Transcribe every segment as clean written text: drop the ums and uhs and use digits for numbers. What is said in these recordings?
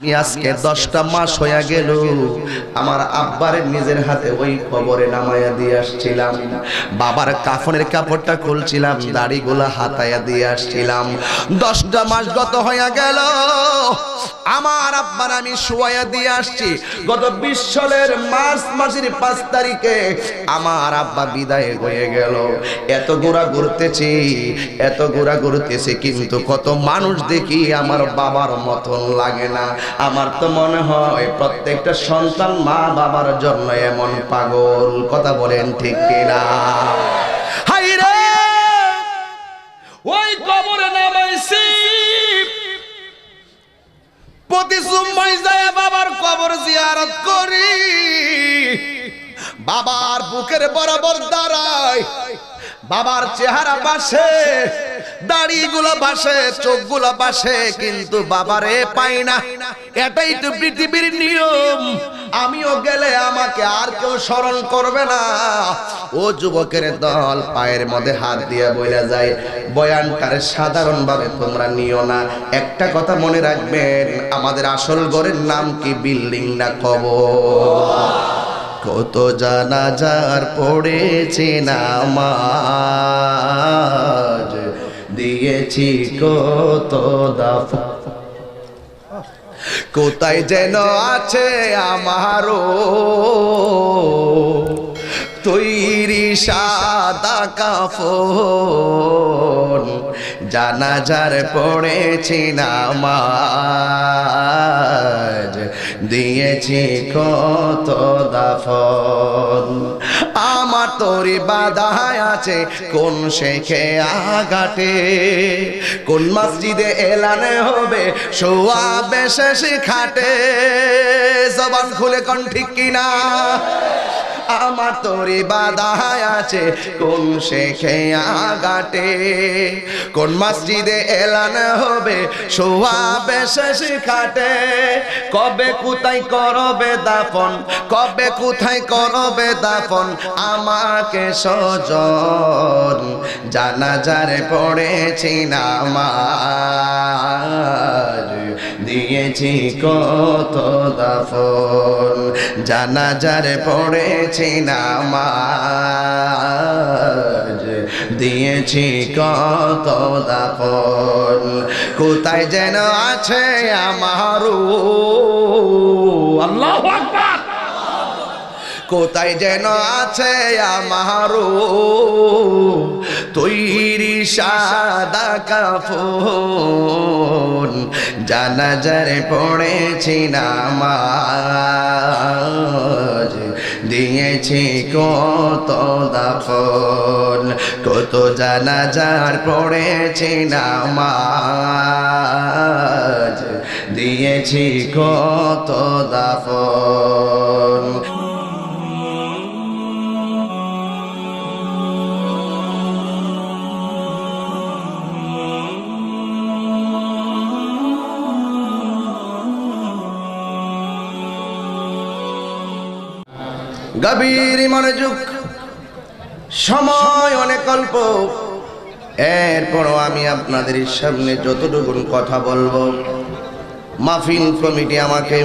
আজকে 10টা মাস হয়ে গেল আমার আব্বারে নিজের হাতে ওই কবরে নামায়া দিয়ে আসছিলাম। বাবার কাফনের কাপড়টা খুলছিলাম, দাড়িগুলা হাতায়া দিয়ে আসছিলাম। 10টা মাস গত হয়ে গেল, আমার আব্বার আমি শোয়া দিয়ে আসছি। গত 20 সালের মার্চ মাসের 5 তারিখে আমার আব্বা বিদায় হয়ে গেল। এত গোড়া ঘুরতেছি, কিন্তু কত মানুষ দেখি আমার বাবার মতন লাগে না। আমার তো মনে হয় প্রত্যেকটা সন্তান মা বাবার জন্য এমন পাগল। কথা বলেন ঠিক কিনা? হাই রে, ওই কবরে নামাইছি, প্রতি জুম্মায় যায় বাবার কবর জিয়ারত করি, বাবার বুকের বরাবর দাঁড়ায়, বাবার চেহারা বাসে, দাড়িগুলো বাসে, চোখগুলো বাসে, কিন্তু বাবারে পাই না। এটাই তো পৃথিবীর নিয়ম। আমিও গেলে আমাকে আর কেউ স্মরণ করবে না। ও যুবকের দল, পায়ের মধ্যে হাত দিয়ে বইলা যায়, বয়ানটারে সাধারণ ভাবে তোমরা নিও না। একটা কথা মনে রাখবেন, আমাদের আসল ঘরের নাম কি? বিল্ডিং না কবর। কত জানাজার পড়েছে নামাজ, দিয়েছি কত দাফন, কোথায় যেন আছে আমারও তৈরি সাদা কাফন, জানাজার পড়েছি নামাজ, দিয়েছি কত দাফন। আমার তোরি বাধায় আছে কোন শেখে আঘাটে, কোন মসজিদে এলানে হবে শোয়াবে শেষ খাটে। জবান খুলে কোন ঠিক কিনা? আমার তোরে বাধায় আছে কোন শেখে আঘাটে, কোন মসজিদে এলান হবে শোয়াবে শেষ খাটে। কবে কোথায় করবে দাফন, কবে কোথায় করবে দাফন আমাকে সজন, জানাজারে পড়েছি নামাজ, দিয়েছি কত দাফন, জানাজারে পড়েছি নামাজ, দিয়েছি কত দাফন। কোথায় যেন আছে আমারও, আল্লাহু আকবার, কোথায় যেন আছে আমারও তৈরি সাদা কাফন, জানাজারে পড়েছি নামাজ, দিয়েছি কত দাফন। কত জানাজার পড়েছি নামাজ, দিয়েছি কত দাফন। গভীর মনোযোগ, সময় অনেক অল্প, এরপরও আমি আপনাদের সামনে যতটুকু কথা বলবো। মাহফিল কমিটি আমাকে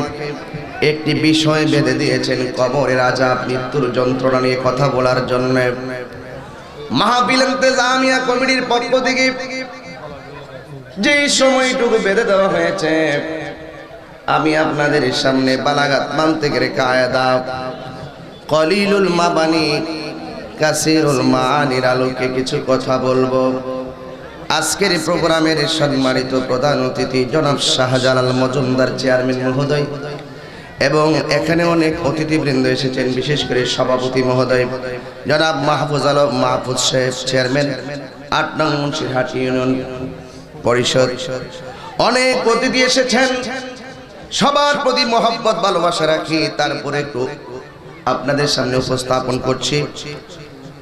একটি বিষয় বেঁধে দিয়েছেন, কবরের আযাব, মৃত্যুর যন্ত্রণা নিয়ে কথা বলার জন্য। মাহফিল ইন্তেজামিয়া কমিটির পক্ষ থেকে যে সময়টুকু বেঁধে দেওয়া হয়েছে, আমি আপনাদের সামনে বালাগাত মানতে গেলে কায়দা কলিলুল মাবানি কাসিরুল মাআনির আলোকে কিছু কথা বলবো। আজকের প্রোগ্রামের সম্মানিত প্রধান অতিথি জনাব শাহজালাল মজুমদার চেয়ারম্যান মহোদয়, এবং এখানে অনেক অতিথিবৃন্দ এসেছেন, বিশেষ করে সভাপতি মহোদয় জনাব মাহফুজ আলম মাহফুজ সাহেব, চেয়ারম্যান 8 নং মুন্সিরহাট ইউনিয়ন পরিষদ। অনেক অতিথি এসেছেন, সবার প্রতি মহব্বত ভালোবাসা রাখি। তারপরে একটু আপনাদের সামনে উপস্থাপন করছি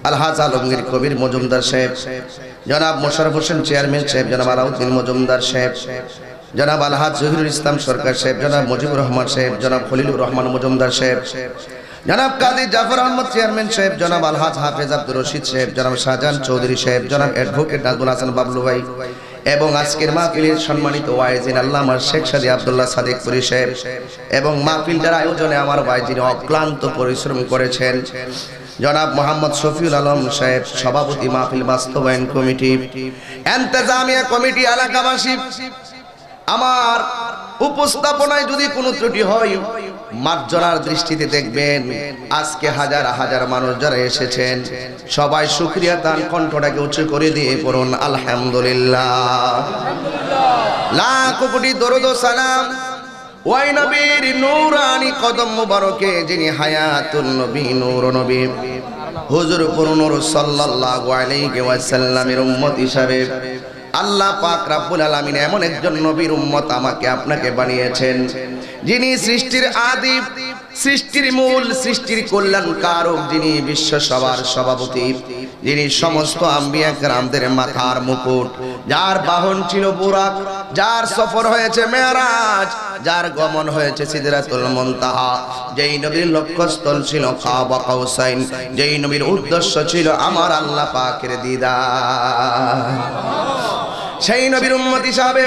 আলহাজ আলমগীর কবির মজুমদার সাহেব, জনাব মোশাররফ হোসেন চেয়ারম্যান সাহেব, জনাব আলাউদ্দিন মজুমদার সাহেব, জনাব আলহাজ জহিরুল ইসলাম সরকার সাহেব, জনাব মুজিবুর রহমান সাহেব, জনাব খলিলুর রহমান মজুমদার সাহেব, জনাব কাজী জাফর আহমদ চেয়ারম্যান সাহেব, জনাব আলহাজ হাফেজ আব্দুর রশিদ সাহেব, জনাব শাহজাহান চৌধুরী সাহেব, জনাব অ্যাডভোকেট নাজমুল হাসান বাবলু ভাই, এবং আজকের মাহফিলের সম্মানিত ওয়াইজিন আল্লামা শেখ সাদি আব্দুল্লাহ সাদিক পুরী সাহেব এবং মাহফিলটার আয়োজনে আমার ভাই যিনি অক্লান্ত পরিশ্রম করেছেন জনাব মোহাম্মদ শফিউল আলম সাহেব, সভাপতি মাহফিল বাস্তবায়ন কমিটি, ইন্তেজামিয়া কমিটি, এলাকাবাসী, আমার উপস্থাপনায় যদি কোনো ত্রুটি হয় মার্জনার দৃষ্টিতে দেখবেন। আজকে হাজার হাজার মানুষ যারা এসেছেন সবাই শুকরিয়া তান কণ্ঠটাকে উঁচু করে দিয়ে পড়ুন আলহামদুলিল্লাহ। লাখ কোটি দরুদ ও সালাম ওই নবীর নূরানি কদম মুবারকে যিনি হায়াতুন নবী, নূর নবী, হুজুর নূর সাল্লাল্লাহু আলাইহি ওয়াসাল্লামের উম্মত হিসাবে আল্লাহ পাক রব্বুল আলামিন এমন একজন নবীর উম্মত আমাকে আপনাকে বানিয়েছেন যিনি সৃষ্টির আদি, সৃষ্টির মূল, সৃষ্টির কল্যাণ কারক, যিনি বিশ্ব সবার সভাপতি, যিনি সমস্ত আম্বিয়া কেরামদের মাথার মুকুট, যার বাহন ছিল বুরাক, যার সফর হয়েছে মেরাজ, যার গমন হয়েছে সিদরাতুল মুনতাহা, যেই নবীর লক্ষ্যস্থল ছিল কাবা কাউসাইন, যেই নবীর উদ্দেশ্য ছিল আমার আল্লাহ পাকের দিদার, সেই নবীর উম্মত হিসাবে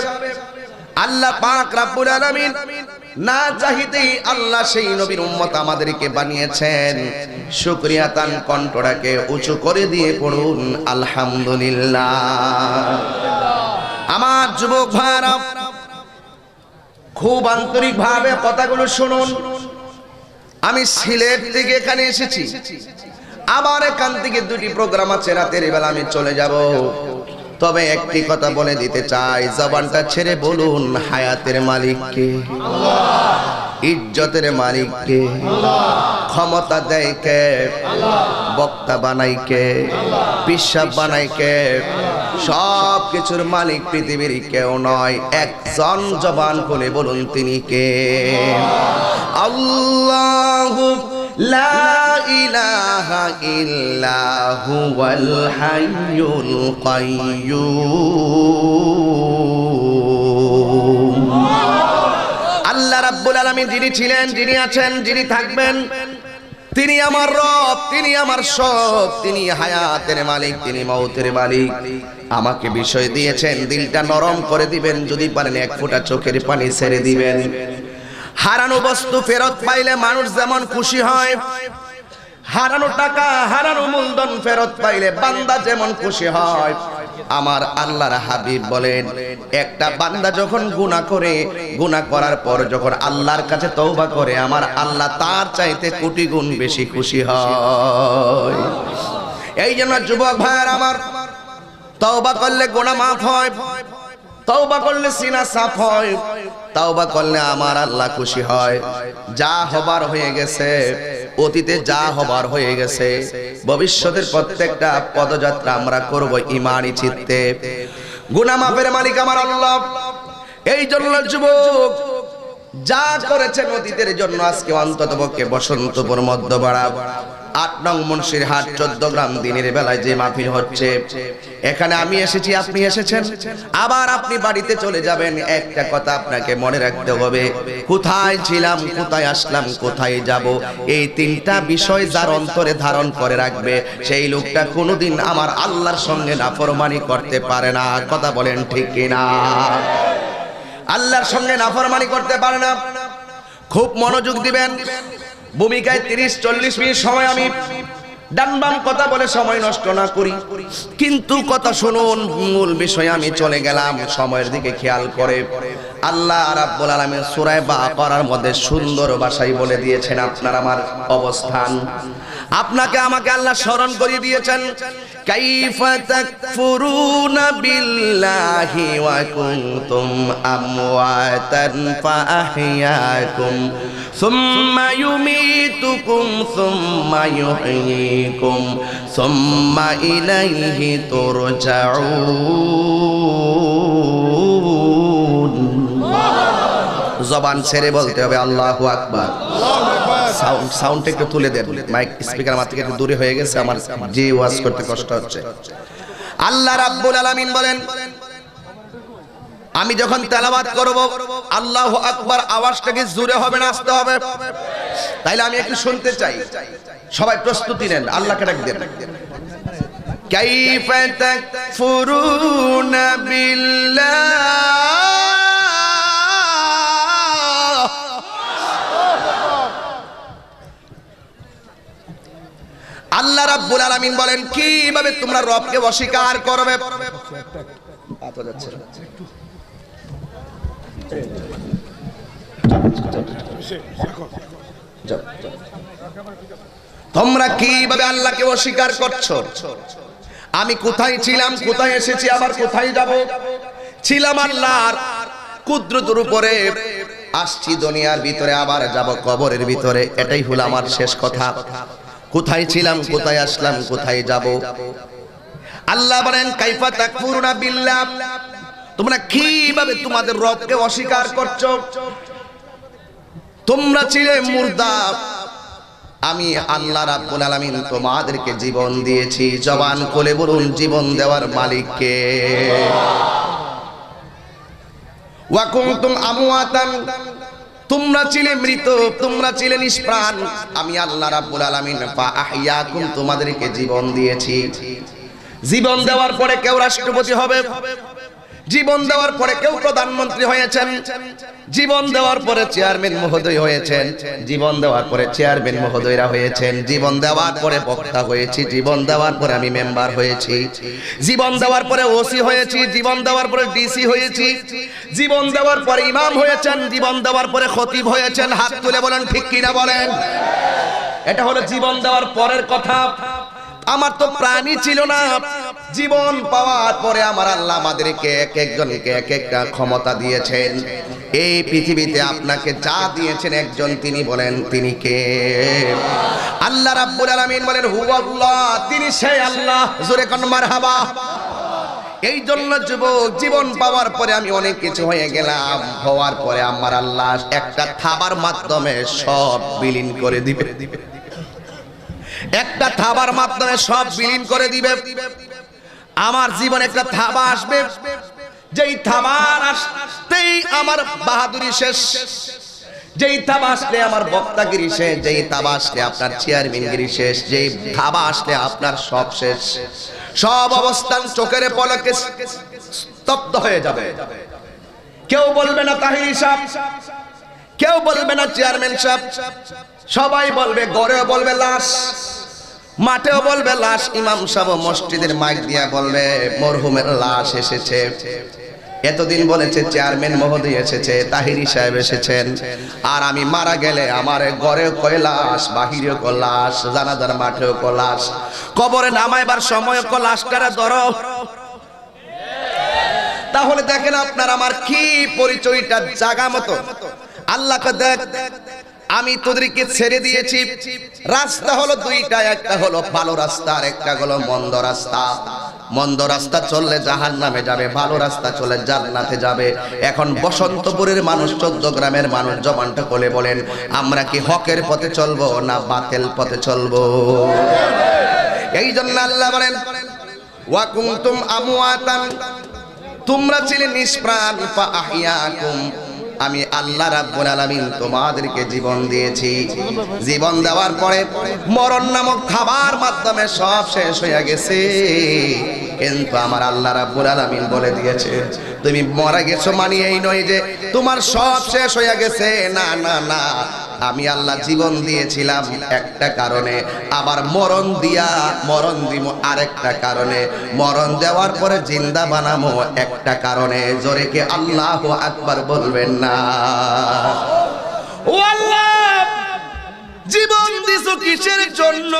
আল্লাহ পাক রব্বুল আলামিন না চাহিতেই আল্লাহ সেই নবীর উম্মত আমাদেরকে বানিয়েছেন। শুকরিয়া তান কণ্ঠটাকে উঁচু করে দিয়ে পড়ুন আলহামদুলিল্লাহ। আমার যুবক ভাইরা খুব আন্তরিক ভাবে কথাগুলো শুনুন। আমি সিলেট থেকে এখানে এসেছি, আবার এখান থেকে দুটি প্রোগ্রাম আছে, রাতের বেলা আমি চলে যাব। তবে একটি কথা বলে দিতে চাই, জবানটা ছেড়ে বলুন হায়াতের মালিক কে? আল্লাহ। ইজ্জতের মালিক কে? আল্লাহ। ক্ষমতা দেয় কে? আল্লাহ। বক্তা বানাই কে? আল্লাহ। পিশাব বানাই কে? আল্লাহ। সব কিছুর মালিক পৃথিবীর কেউ নয়, একজন, জবান খুলে বলুন তিনি কে? আল্লাহু লা ইলাহা ইল্লা হুয়াল হাইয়ুল কাইয়্যুম। আল্লাহ রাব্বুল আলামিন যিনি ছিলেন, যিনি আছেন, যিনি থাকবেন, তিনি আমার রব, তিনি আমার সব, তিনি হায়াতের মালিক, তিনি মউতের মালিক। আমাকে বিষয় দিয়েছেন, দিলটা নরম করে দিবেন, যদি পারেন এক ফোঁটা চোখের পানি ছেড়ে দিবেন। হারানো বস্তু ফেরত পাইলে মানুষ যেমন খুশি হয়, হারানো টাকা, হারানো মূলধন ফেরত পাইলে বান্দা যেমন খুশি হয়, আমার আল্লাহর হাবিব বলেন একটা বান্দা যখন গুনাহ করে, গুনাহ করার পর যখন আল্লাহর কাছে তওবা করে, আমার আল্লাহ তার চাইতে কোটি গুণ বেশি খুশি হয়। এই জন্য যুবক ভাইয়ের আমার, তওবা করলে গুনাহ মাফ হয়, তওবা করলে সিনা সাফ হয়, তওবা করলে আমার আল্লাহ খুশি হয়। যা হবার হয়ে গেছে, অতীতে যা হবার হয়ে গেছে, ভবিষ্যতের প্রত্যেকটা পদযাত্রা আমরা করব ঈমানি চিত্তে। গুনাহ মাফের মালিক আমার আল্লাহ। এই জন্য যুবক যা করেছেন অতীতের জন্য আজকে অন্ততপক্ষে বসন্তপুর মধ্যপাড়া ৮ নং মুন্সিরহাট 14 গ্রাম দিনের বেলায় যে মাহফিল হচ্ছে, এখানে আমি এসেছি, আপনি এসেছেন, আবার আপনি বাড়িতে চলে যাবেন। একটা কথা আপনাকে মনে রাখতে হবে, কোথায় ছিলাম, কোথায় আসলাম, কোথায় যাব, এই তিনটা বিষয় যার অন্তরে ধারণ করে রাখবে, সেই লোকটা কোনোদিন আমার আল্লাহর সঙ্গে নাফরমানি করতে পারে না। কথা বলেন ঠিক কিনা? আল্লাহর সঙ্গে নাফরমানি করতে পারে না। খুব মনোযোগ দিবেন। ভূমিকায় 30-40 মিনিট সময় আমি ডান বাম কথা বলে সময় নষ্ট না করি, কিন্তু কথা শুনুন, মূল বিষয়ে আমি চলে গেলাম। সময়ের দিকে খেয়াল করে আল্লাহ রাব্বুল আলামিন সূরা বাকারার মধ্যে সুন্দর ভাষায় বলে দিয়েছেন আপনার আমার অবস্থান। আপনাকে আমাকে আল্লাহ স্মরণ করিয়ে দিয়েছেন, কাইফা তাকফুরুনা বিল্লাহি ওয়া কুনতুম আমওয়াতান ফাআহইয়াকুম সুম্মা ইউমীতুকুম সুম্মা ইউহয়ীকুম সুম্মা ইলাইহি তুরজাউন। জবান ছেড়ে বলতে হবে আল্লাহু আকবার। সাউন্ড একটু তুলে দেন, মাইক স্পিকার আমার থেকে একটু দূরে হয়ে গেছে, আমার যে ওয়াজ করতে কষ্ট হচ্ছে। আল্লাহ রাব্বুল আলামিন বলেন, আমি যখন তেলাওয়াত করব আল্লাহু আকবার আওয়াজটাকে জোরে হবে না আস্তে হবে? তাইলে আমি একটু শুনতে চাই, সবাই প্রস্তুতি নেন, আল্লাহকে ডাক দেন। কাইফা তাকফুরুনা বিল্লাহ। আল্লাহ রাব্বুল আলামিন বলেন কিভাবে তোমরা রবকে অস্বীকার করবে। তোমরা কিভাবে আল্লাহকে অস্বীকার করছো? আমি কোথায় ছিলাম, কোথায় এসেছি, আবার কোথায় যাব? ছিলাম আল্লাহর কুদরতের উপরে, আসছি দুনিয়ার ভিতরে, আবার যাব কবরের ভিতরে। এটাই হলো আমার শেষ কথা। কোথায় ছিলাম, কোথায় আসলাম, কোথায় যাব? আল্লাহ বলেন কাইফা তাকফুরুনা বিল্লাহ, তোমরা কিভাবে তোমাদের রবকে অস্বীকার করছো? তোমরা ছিলে মুর্দা, আমি আল্লাহ রাব্বুল আলামিন তোমাদেরকে জীবন দিয়েছি। জবান খুলে বলুন জীবন দেওয়ার মালিক কে? ওয়া কুনতুম আমওয়াতান, তোমরা ছিলে মৃত, তোমরা ছিলে নিষ্প্রাণ। আমি আল্লাহ রাব্বুল আলামিন ফা আহইয়াকুম, তোমাদেরকে জীবন দিয়েছি। জীবন দেওয়ার পরে কেউ রাষ্ট্রপতি হবে, জীবন দেওয়ার পরে কেউ প্রধানমন্ত্রী হয়েছেন, জীবন দেওয়ার পরে চেয়ারম্যান মহোদয় হয়েছেন, জীবন দেওয়ার পরে চেয়ারম্যান মহোদয়রা হয়েছেন, জীবন দেওয়ার পরে বক্তা হয়েছি, জীবন দেওয়ার পরে আমি মেম্বার হয়েছি, জীবন দেওয়ার পরে ওসি হয়েছি, জীবন দেওয়ার পরে ডিসি হয়েছি, জীবন দেওয়ার পরে ইমাম হয়েছেন, জীবন দেওয়ার পরে খতিব হয়েছেন। হাত তুলে বলেন ঠিক কিনা বলেন। এটা হলো জীবন দেওয়ার পরের কথা। আমার তো প্রাণী ছিল না, জীবন পাওয়ার পরে আমার আল্লাহ আমাদেরকে এক একজনকে এক একটা ক্ষমতা দিয়েছেন। এই পৃথিবীতে আপনাকে যা দিয়েছেন একজন, তিনি বলেন তিনি কে? আল্লাহ রাব্বুল আলামিন বলেন হুয়াল্লাহ, তিনি সেই আল্লাহ। জোরে কোন মারহাবা। এই জন্য যুবক, জীবন পাওয়ার পরে আমি অনেক কিছু হয়ে গেলাম, হওয়ার পরে আমার আল্লাহ একটা থাবার মাধ্যমে সব বিলীন করে দিবে। একটা থাবার মাধ্যমে সব বিলীন করে দিবে। আমার জীবনে একটা থাবা আসবে, যেই থাবার আসতেই আমার বাহাদুরি শেষ, যেই থাবা আসলে আমার বক্তাগিরি শেষ, যেই থাবা আসলে আপনার চেয়ারম্যানগিরি শেষ, যেই থাবা আসলে আপনার সব শেষ। সব অবস্থান চোখের পলকে স্তব্ধ হয়ে যাবে। কেউ বলবে না তাহিরি সাহেব, কেউ বলবে না চেয়ারম্যান সাহেব, সবাই বলবে, ঘরেও বলবে লাশ, মাঠেও বলবে লাশ। ইমাম সাহেব মসজিদের মাইক দিয়া বলবে মরহুমের লাশ এসেছে। এতদিন বলেছে চেয়ারম্যান মহোদয় এসেছে, তাহিরি সাহেব এসেছেন। আর আমি মারা গেলে আমার ঘরেও কৈলাস, বাহিরেও কৈলাস, জানাজার মাঠেও কৈলাস, কবরে নামাইবার সময় কৈলাসটারে ধরো। তাহলে দেখেন আপনার আমার কি পরিচয়টা জাগা মতো। আল্লাহকে দেখ, আমি তোদেরকে ছেড়ে দিয়েছি। রাস্তা হলো দুইটা, একটা হলো ভালো রাস্তা আর একটা হলো মন্দ রাস্তা। মন্দ রাস্তা চললে জাহান্নামে যাবে, ভালো রাস্তা চলে জান্নাতে যাবে। এখন বসন্তপুরের মানুষ, 14 গ্রামের মানুষ জবানটা খুলে বলেন, আমরা কি হকের পথে চলবো না বাতিল পথে চলবো? এই জন্য আল্লাহ বলেন ওয়া কুনতুম আমওয়াতান, তোমরা ছিলে নিষ্প্রাণ, ফা আহইয়াকুম, আমি আল্লাহ রাব্বুল আলামিন তোমাদেরকে জীবন দিয়েছি। জীবন দেওয়ার পরে মরণ নামক খাবার মাধ্যমে সব শেষ হয়ে গেছে। কিন্তু আমার আল্লাহ রাব্বুল আলামিন বলে দিয়েছে, তুমি মারা গেছো মানে এই নয় যে তোমার সব শেষ হয়ে গেছে। না না না, আমি আল্লাহ জীবন দিয়েছিলাম একটা কারণে, আবার মরণ দিব আরেকটা কারণে, মরণ দেওয়ার পরে জিন্দা বানাবো একটা কারণে। জোরে কে আল্লাহু আকবার বলবেন না? ও আল্লাহ, জীবন দিছো কিসের জন্য?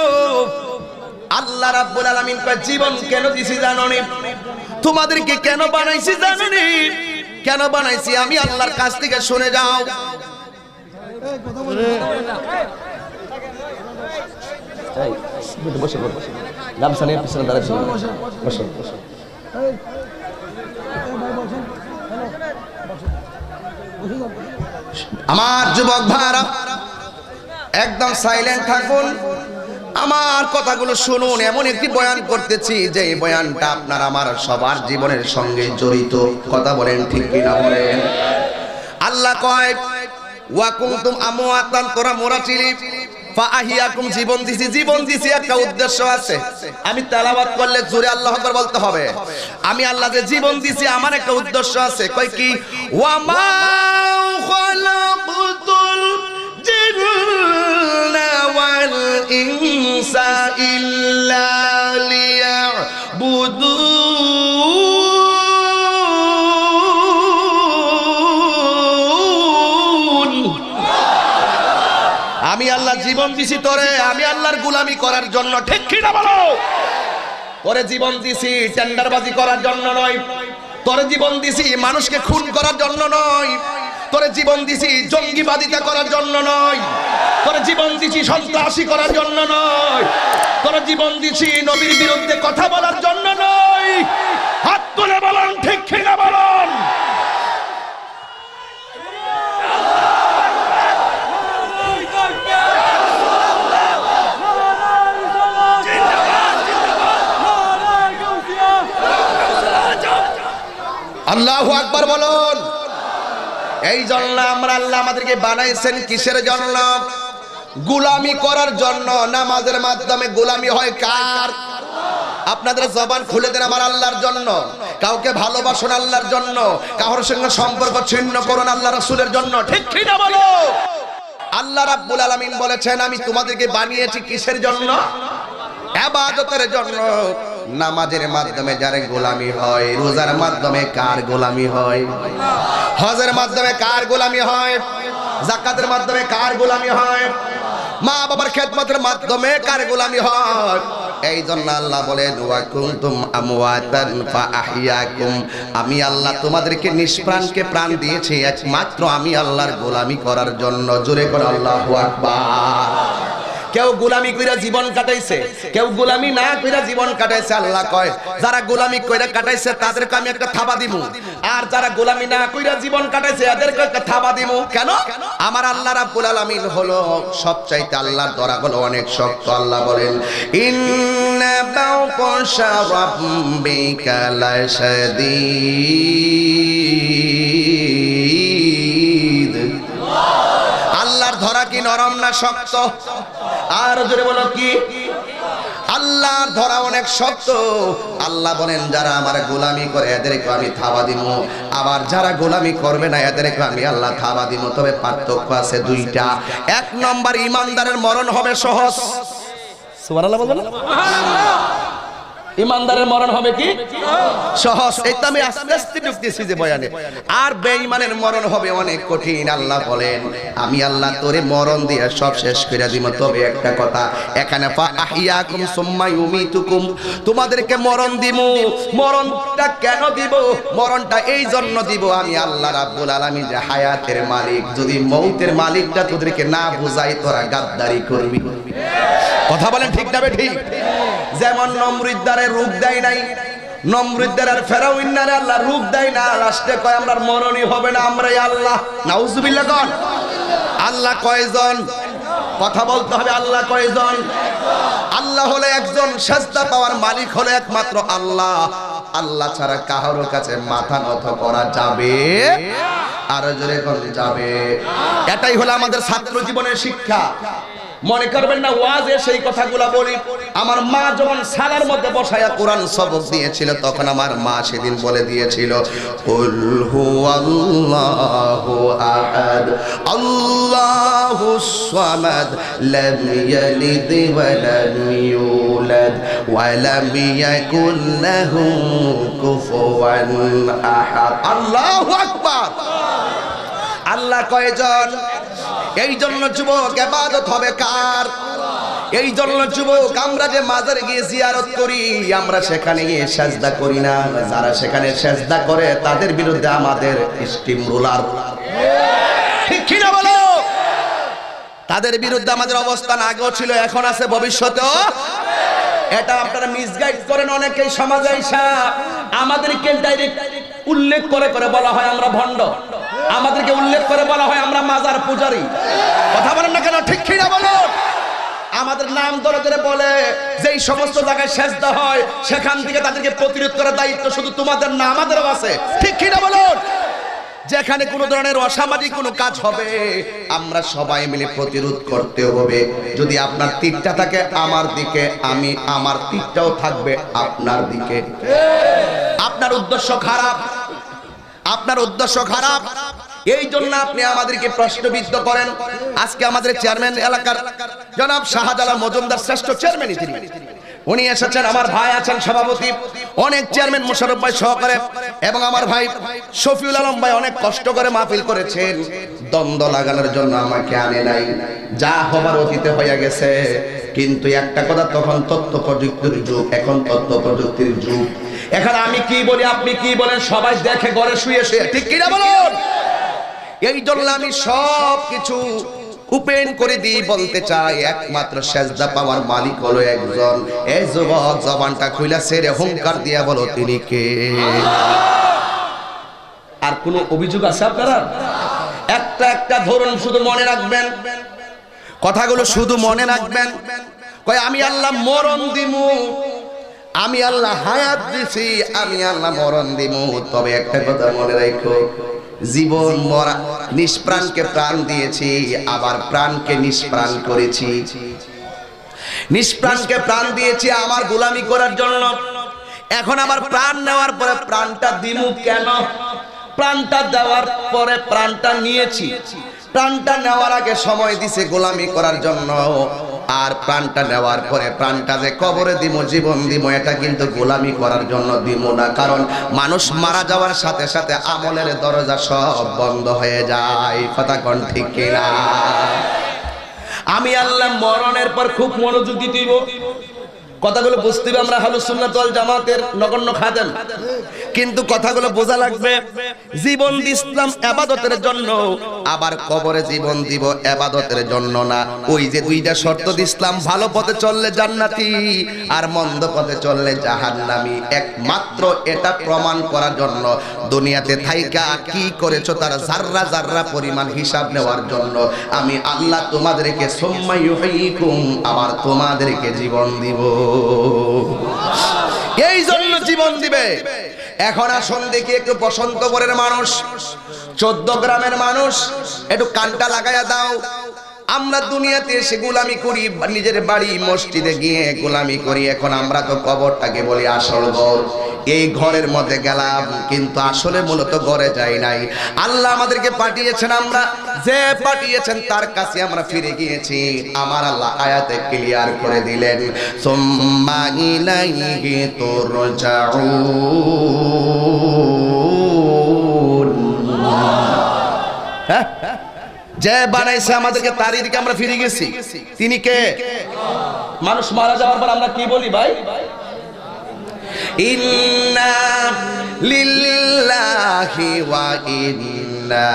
আল্লাহ রাব্বুল আলামিন কয় জীবন কেন দিছি জানোনি? তোমাদেরকে কেন বানাইছি জানোনি? কেন বানাইছি আমি আল্লাহর কাছ থেকে শুনে যাও। আমার যুবক ভাইরা একদম সাইলেন্ট থাকুন, আমার কথাগুলো শুনুন। এমন একটি বয়ান করতেছি যে এই বয়ানটা আপনার আমার সবার জীবনের সঙ্গে জড়িত। কথা বলেন ঠিক কিনা বলেন? আল্লাহ কয় ওয়া কুনতুম আমওয়াতান, তোরা মরা ছিলি, ফাআহিয়াকুম জীবন দিছি, জীবন দিছি একটা উদ্দেশ্য আছে। আমি তেলাওয়াত করলে জোরে আল্লাহু আকবার বলতে হবে। আমি আল্লাহ যে জীবন দিছি আমার একটা উদ্দেশ্য আছে। কই কি? ওয়া মা খালাকুতুল জিন্না ওয়াল ইনসা ইল্লা লিয়াবুদুন। আমি আল্লাহ জীবন দিছি তোরে, আমি আল্লাহর গোলামি করার জন্য, ঠিক কি না বলো? তোরে জীবন দিছি টেন্ডারবাজি করার জন্য নয়, তোরে জীবন দিছি মানুষকে খুন করার জন্য নয়, তোরে জীবন দিছি জঙ্গিবাদিতা করার জন্য নয়, তোরে জীবন দিছি সন্ত্রাসী করার জন্য নয়, তোরে জীবন দিছি নবীর বিরুদ্ধে কথা বলার জন্য নয়। হাত তুলে বলুন ঠিক কি না বলুন? আল্লাহু আকবার বলুন। এই জন্য আমরা আল্লাহ আমাদেরকে বানাইছেন কিসের জন্য? গোলামি করার জন্য। নামাজের মাধ্যমে গোলামি হয় কার? আপনাদের জবান খুলে দেন আমার আল্লাহর জন্য। কাউকে ভালোবাসুন আল্লাহর জন্য, কারোর সঙ্গে সম্পর্ক ছিন্ন করুন আল্লাহ রাসূলের জন্য, ঠিক কি না বলো? আল্লাহ রাব্বুল আলামিন বলেছেন আমি তোমাদেরকে বানিয়েছি কিসের জন্য? ইবাদতের জন্য। নামাজের মাধ্যমে যার গোলামি হয়, রোজার মাধ্যমে কার গোলামি হয়? হজের মাধ্যমে কার গোলামি হয়? যাকাতের মাধ্যমে কার গোলামি হয়? মা বাবার খেদমতের মাধ্যমে কার গোলামি হয়? এই জন্য আল্লাহ বলেন ওয়া কুনতুম আমওয়াতান ফাআহইয়াকুম, আমি আল্লাহ তোমাদেরকে নিষ্প্রাণকে প্রাণ দিয়েছি একমাত্র আমি আল্লাহর গোলামি করার জন্য। জোরে করে আল্লাহু আকবার। কেউ গোলামি কইরা জীবন কাটাইছে, কেউ গোলামি না কইরা জীবন কাটাইছে। আল্লাহ কয় যারা গোলামি কইরা কাটাইছে তাদেরকে আমি একটা থাবা দিমু, আর যারা গোলামি না কইরা জীবন কাটাইছে এদেরকে একটা থাবা দিমু। কেন? আমার আল্লাহ রাব্বুল আলামিন হলো সবচাইতে, আল্লাহর দরা হলো অনেক শক্ত। আল্লাহ বলেন ইন্না বাতাশা রাব্বিকা লাশাদীদ। আল্লাহর ধরা কি নরম না শক্ত? আর জোরে বলো কি? আল্লাহর ধরা অনেক শক্ত। আল্লাহ বলেন যারা আমার গোলামি করে এদেরকে আমি থাবা দিব, আবার যারা গোলামি করবে না এদেরকে আমি আল্লাহ থাবা দিব। তবে পার্থক্য আছে দুইটা। এক নম্বর, ইমানদারের মরণ হবে সহজ। সুবহানাল্লাহ বলবেন? ইমানদারের মরণ হবে কি? সহজ। এটা আমি আস্তে আস্তে ঢুকতেছি যে বয়ানে। আর বেঈমানের মরণ হবে অনেক কঠিন। আল্লাহ বলেন আমি আল্লাহ তোরে মরণ দিয়ে সব শেষ করে দিব। তবে একটা কথা, এখানে ফাআহইয়াকুম সুম্মা ইউমিতুকুম, তোমাদেরকে মরণ দিব। মরণটা কেন দিব? মরণটা এই জন্য দিব আমি আল্লাহ রাব্বুল আলামিন যে হায়াতের মালিক। যদি মৌতের মালিকটা তোদেরকে না বুঝাই তোরা গাদ্দারি করবি। কথা বলেন ঠিক না ঠিক? যেমন নমরুদ্দারে রূপ দেয় নাই, নমরুদ্দার আর ফেরাউন্নারে আল্লাহ রূপ দেয় না, লাস্টে কয় আমরা মরণই হবে না, আমরাই আল্লাহ। নাউজুবিল্লাহ কোন? আল্লাহ কয়জন? কথা বলতে হবে। আল্লাহ কয়জন? আল্লাহ হলো একজন। সাজদা পাওয়ার মালিক হলো একমাত্র আল্লাহ। আল্লাহ ছাড়া কারোর কাছে মাথা নত করা যাবে? আর জোরে করে যাবে। এটাই হলো আমাদের ছাত্র জীবনের শিক্ষা। মনে করবেন না ওয়াজে সেই কথাগুলো বলি। আমার মা যখন সালার মধ্যে বসায়া কোরআন সবক দিয়েছিল তখন আমার মা সেদিন বলে দিয়েছিল কুল হুয়াল্লাহু আহাদ আল্লাহুস সামাদ লাম ইয়ালিদ ওয়া লাম ইউলাদ ওয়া লাম ইয়াকুল লাহু কুফুয়ান আহাদ। আল্লাহু আকবার। আল্লাহ কয়জন? এই জন্য যুবক ইবাদত হবে কার? এই জন্য যুবক আমরা যে মাজারে গিয়ে জিয়ারত করি, আমরা সেখানে গিয়ে সেজদা করি না। যারা সেখানে সেজদা করে তাদের বিরুদ্ধে আমাদের স্টিম রোলার, ঠিক কি না বলো? তাদের বিরুদ্ধে আমাদের অবস্থান আগেও ছিল, এখন আছে, ভবিষ্যতেও। এটা আপনারা মিসগাইড করেন অনেকেই সমাজে এসে। আমাদেরকে ডাইরেক্ট উল্লেখ করে করে বলা হয় আমরা ভণ্ড, আমাদেরকে উল্লেখ করে বলা হয় আমরা মাজার পূজারী। কথা বলেন না কেন? ঠিক কি না বলো? আমাদের নাম ধরে ধরে বলে যেই সমস্ত জায়গায় সেজদা হয় সেখান থেকে তাদেরকে প্রতিরোধ করার দায়িত্ব শুধু তোমাদের না, আমাদেরও আছে। ঠিক কি না বলুন? যেখানে কোনো ধরনের অসামাজিক কোনো কাজ হবে আমরা সবাই মিলে প্রতিরোধ করতে হবে। যদি আপনার তীরটা থাকে আমার দিকে, আমার তীরটাও থাকবে আপনার দিকে। আপনার উদ্দেশ্য খারাপ, আপনার উদ্দেশ্য খারাপ, এই জন্য আপনি আমাদেরকে প্রশ্নবিদ্ধ করেন। আজকে আমাদের চেয়ারম্যান এলাকার জনাব শাহজালাল মজুমদার শ্রেষ্ঠ চেয়ারম্যান, উনি এসেছেন, আমার ভাই আছেন সভাপতি, অনেক চেয়ারম্যান মোশাররফ ভাই সহকারে, এবং আমার ভাই শফিউল আলম ভাই অনেক কষ্ট করে মাহফিল করেছেন। দ্বন্দ্ব লাগানোর জন্য আমাকে আনে নাই, যা হবার অতীতে হয়ে গেছে। কিন্তু একটা কথা, তখন তথ্য প্রযুক্তির যুগ, এখন তথ্য প্রযুক্তির যুগ। এখানে আমি কি বলি আপনি কি বলেন সবাই দেখে ঘরে শুয়ে শুয়ে, ঠিক কিনা বলুন? এই জন্য আমি সব কিছু ওপেন করে দিয়ে বলতে চাই, একমাত্র সেজদা পাওয়ার মালিক হলো একজন। এই যুবক জবানটা খুইলা ছেড়ে হুঙ্কার দিয়া বলো তিনি কে। আর কোন অভিযোগ আছে আপনারা? একটা একটা ধরুন, শুধু মনে রাখবেন কথাগুলো, শুধু মনে রাখবেন। কয় আমি আল্লাহ মরণ দিমু, আমি আল্লাহ হায়াত দিছি, আমি আল্লাহ মরণ দিমু। তবে একটা কথা মনে রাখো, জীবন মরা নিষ্প্রাণকে প্রাণ দিয়েছি, আবার প্রাণকে নিষ্প্রাণ করেছি। নিষ্প্রাণকে প্রাণ দিয়েছি আমার গোলামি করার জন্য, এখন আবার প্রাণ নেওয়ার পরে প্রাণটা দিমু কেন? প্রাণটা দেওয়ার পরে প্রাণটা নিয়েছি, প্রাণটা নেওয়ার আগে সময় দিছে গোলামি করার জন্য, আর প্রাণটা নেওয়ার পরে প্রাণটা যে কবরে দিব, জীবন দিব, এটা কিন্তু গোলামি করার জন্য দিব না। কারণ মানুষ মারা যাওয়ার সাথে সাথে আমলের দরজা সব বন্ধ হয়ে যায়। কথা কোন ঠিক কিনা? আমি আল্লাহ মরণের পর খুব মনোযোগ দিতে দিব, কথাগুলো বুঝতে হবে। আমরা আহলুস সুন্নাত ওয়াল জামাতের নগণ্য খাদেম, কিন্তু কথাগুলো বোঝা লাগবে। জীবন দিলাম ইবাদতের জন্য, আবার কবরে জীবন দিব ইবাদতের জন্য না। ওই যে দুইটা শর্ত দিলাম, ভালো পথে চললে জান্নাতি, আর মন্দ পথে চললে জাহান্নামী। একমাত্র এটা প্রমাণ করার জন্য দুনিয়াতে থাইকা কি করেছো তার জাররা জাররা পরিমাণ হিসাব নেওয়ার জন্য আমি আল্লাহ তোমাদেরকে সুম্মা ইউহয়িকুম, আবার তোমাদেরকে জীবন দিব। এই জন্য জীবন দিবে। এখন আসুন দেখি একটু বসন্তপুরের মানুষ, 14 গ্রামের মানুষ, একটু কানটা লাগাইয়া দাও। আমরা দুনিয়াতে এসে গোলামি করি, নিজের বাড়ি মসজিদে গিয়ে গোলামি করি। এখন আমরা তো কবরটাকে বলি আসল ঘর। এই ঘরের মধ্যে গেলাম, কিন্তু আসলে মূলত ঘরে যাই নাই। আল্লাহ আমাদেরকে পাঠিয়েছেন, আমরা যে পাঠিয়েছেন তার কাছে আমরা ফিরে গিয়েছি। আমার আল্লাহ আয়াতে ক্লিয়ার করে দিলেন, সুম্মা ইলাইহি তুরজাউন। হ্যাঁ, যে বানাইছে আমাদেরকে তারই দিকে আমরা ফিরে গেছি। তিনি কে? মানুষ মারা যাওয়ার পর আমরা কি বলি ভাই? ইন্না লিল্লাহি ওয়া ইন্না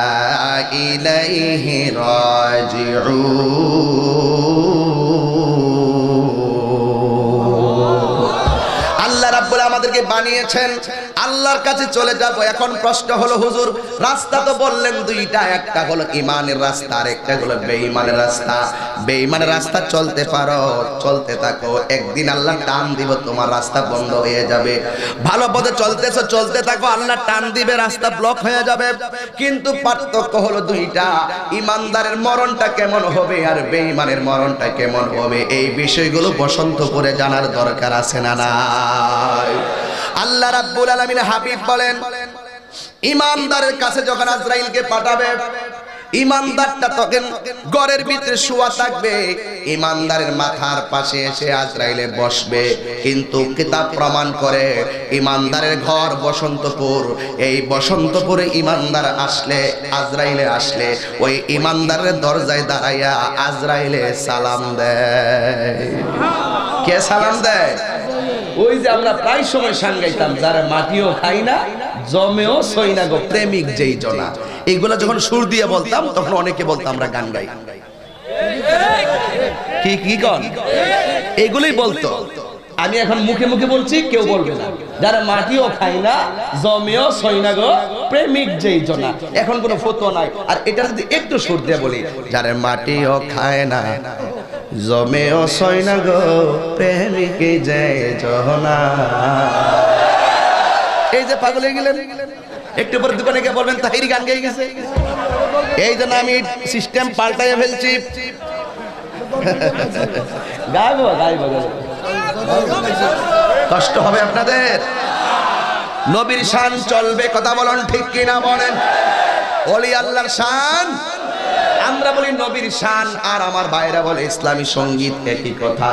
ইলাইহি রাজিউন। আল্লাহ রাব্বুল আমাদেরকে বানিয়েছেন, আল্লাহর কাছে চলে যাব। এখন প্রশ্ন হলো, হুজুর রাস্তা তো বললেন দুইটা, একটা হলো ইমানের রাস্তা আর একটা হলো বেঈমানের রাস্তা। বেঈমানের রাস্তা চলতে পারো, চলতে থাকো, একদিন আল্লাহ টান দিব, তোমার রাস্তা বন্ধ হয়ে যাবে। ভালো পথে চলতেছো, চলতে থাকো, আল্লাহ টান দিবে, রাস্তা ব্লক হয়ে যাবে। কিন্তু পার্থক্য হলো দুইটা। ইমানদারের মরণটা কেমন হবে আর বেঈমানের মরণটা কেমন হবে, এই বিষয়গুলো বসন্তপুরে জানার দরকার আছে না নাই? আল্লাহ রাব্বুল আলামিন হাবিব বলেন, ইমানদারের কাছে যখন আজরাইলকে পাঠাবে, ইমানদারটা তখন ঘরের ভিতরে শোয়া থাকবে, ইমানদারের মাথার পাশে এসে আজরাইলে বসবে। কিন্তু কিতাব প্রমাণ করে ইমানদারের ঘর বসন্তপুর। এই বসন্তপুরে ইমানদার আসলে, আজরাইলে আসলে, ওই ইমানদারের দরজায় দাঁড়াইয়া আজরাইলে সালাম দেয়। কে সালাম দেয়? ওই যে আমরা প্রায় সময় সাঙ্গাইতাম, যারা মাটিও খাই না জমেও সই না গো প্রেমিক যেই জনা। এইগুলা যখন সুর দিয়ে বলতাম তখন অনেকে বলতাম আমরা গান গাই। কি কি গান? এগুলোই বলতো। আমি এখন মুখে মুখে বলছি, কেউ বলবে না। যারা মাটিও খায় না জমেও সই না গো প্রেমিক যেই জনা। এখন কোনো ফতোয়া নাই। আর এটা যদি একটু সুর দিয়ে বলি, যারা মাটিও খায় না জমেও সই না গো প্রেমিক যেই জনা। এই যে পাগল হয়ে গেলেন, একটু পরে দোকানে গিয়ে বলবেন তাহিরি গান গেয়ে গেছে। এই জন্য আমি সিস্টেম পাল্টাইয়া ফেলছি। গাইবো গাইবো, কষ্ট হবে আপনাদের। নবীর শান চলবে, কথা বলেন ঠিক কিনা বলেন। ওলি আল্লাহর শান, আমরা বলি নবীর শান, আর আমার ভাইরা বলে ইসলামী সঙ্গীত, একই কথা।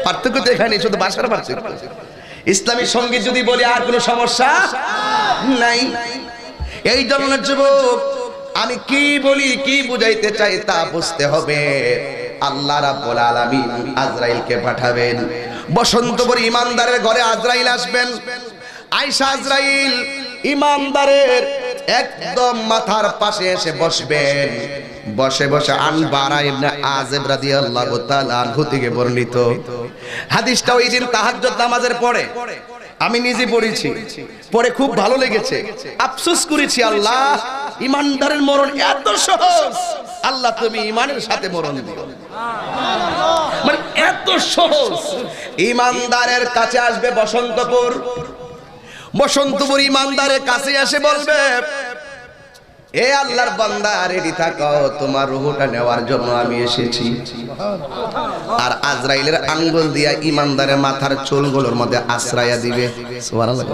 পার্থক্য তো এখানে, শুধু ভাষার পার্থক্য। ইসলামী সঙ্গীত যদি বলি আর কোনো সমস্যা নাই। এই জন্য যুবক, আমি কি বলি, কি বুঝাইতে চাই তা বুঝতে হবে। আল্লাহ রাব্বুল আলামিন আজরাইলকে পাঠাবেন। বসন্তপুর ইমানদারের ঘরে আজরাইল আসবেন। আয়েশা আজরাইল ইমানদারের একদম মাথার পাশে এসে বসবেন। বসে বসে আন বারা ইবনে আযিব রাদিয়াল্লাহু তাআলা আনহু থেকে বর্ণিত হাদিসটা ওই দিন তাহাজ্জুদ নামাজের পরে আমি নিজে পড়েছি, পড়ে খুব ভালো লেগেছে। আফসোস করেছি, আল্লাহ ইমানদারের মরণ এত সহজ, আল্লাহ তুমি ইমানের সাথে মরণ দিও। মানে এত সহজ। ইমানদারের কাছে আসবে বসন্তপুর, বসন্তপুর ইমানদারের কাছে এসে বলবে, এ আল্লাহর বান্দা রেডি থাকো, তোমার রূহটা নেওয়ার জন্য আমি এসেছি। আর আজরাইলের আঙ্গুল দিয়া ইমানদারের মাথার চুলগুলোর মধ্যে আশ্রয়া দিবে। সুবহানাল্লাহ।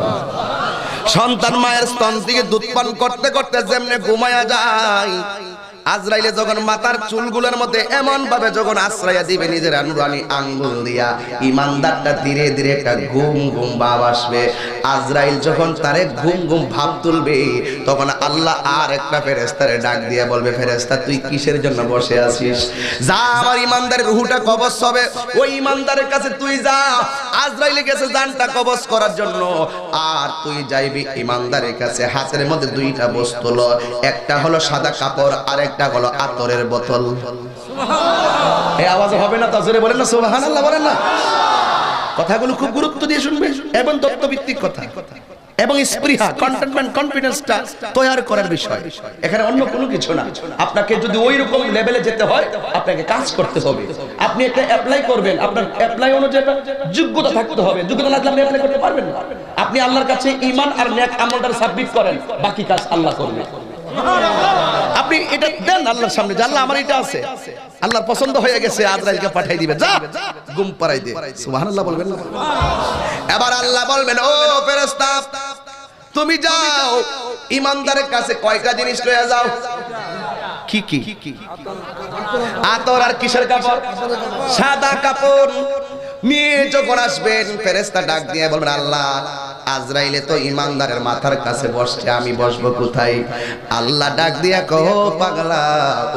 সন্তান মায়ের স্তন থেকে দুধ পান করতে করতে যেমনে ঘুমায়া যায়, আজরাইলে যখন মাথার চুলগুলোর মধ্যে এমন ভাবে যখন আশ্রয়া দিবে নিজের নুরানি আঙ্গুল দিয়া, ইমানদারটা ধীরে ধীরে একটা ঘুম ঘুম ভাব আসবে। আজরাইল যখন তারে ঘুম ঘুম ভাব তুলবে, তখন আল্লাহ আর একটা ফেরেশতারে ডাক দিয়ে বলবে, ফেরেশতা তুই কিসের জন্য বসে আছিস? যা, আমার ইমানদারের রূহটা কবজ হবে, ওই ইমানদারের কাছে তুই যা। আজরাইলে গেছে জানটা কবজ করার জন্য, আর তুই যাইবি ইমানদারের কাছে। হাতের মধ্যে দুইটা বস্তু ল, একটা হলো সাদা কাপড়, আর একটা হলো আতরের বোতল। এই আওয়াজ হবে না, তাজরে বলেন না সুবহানাল্লাহ, বলেন না। কথাগুলো খুব গুরুত্ব দিয়ে শুনবেন, এবং তত্ত্বভিত্তিক কথা, এবং স্পৃহা, কন্টেনমেন্ট, কনফিডেন্সটা তৈরি করার বিষয়। এখানে অন্য কোনো কিছু না। আপনাকে যদি ওই রকম লেভেলে যেতে হয়, আপনাকে কাজ করতে হবে। আপনি একটা অ্যাপ্লাই করবেন, আপনার অ্যাপ্লাই অনুযায়ী যোগ্যতা থাকতে হবে। যোগ্যতা না থাকলে আপনি অ্যাপ্লাই করতে পারবেন না। আপনি আল্লাহর কাছে ঈমান আর নেক আমলটা সাবমিট করেন, বাকি কাজ আল্লাহ করবে। আপনি এটা দেন আল্লাহর সামনে, যে আল্লাহ আমার এটা আছে, আল্লাহর পছন্দ হয়ে গেছে, আজরাইলকে পাঠিয়ে দিবে, যা ঘুম পাড়াই দে। সুবহানাল্লাহ বলবেন না? এবার আল্লাহ বলবেন, ও ফেরেশতা তুমি যাও ইমানদারের কাছে, কয়টা জিনিস লয়ে যাও। কি কি? আতর আর কিসের কাপড়? সাদা কাপড় নিয়ে যখন আসবেন, ফেরেশতা ডাক দিয়ে বলবেন, আল্লাহ আজরাইলে তো ইমানদারের মাথার কাছে বসছে, আমি বসবো কোথায়? আল্লাহ ডাক দিয়া কও, পাগলা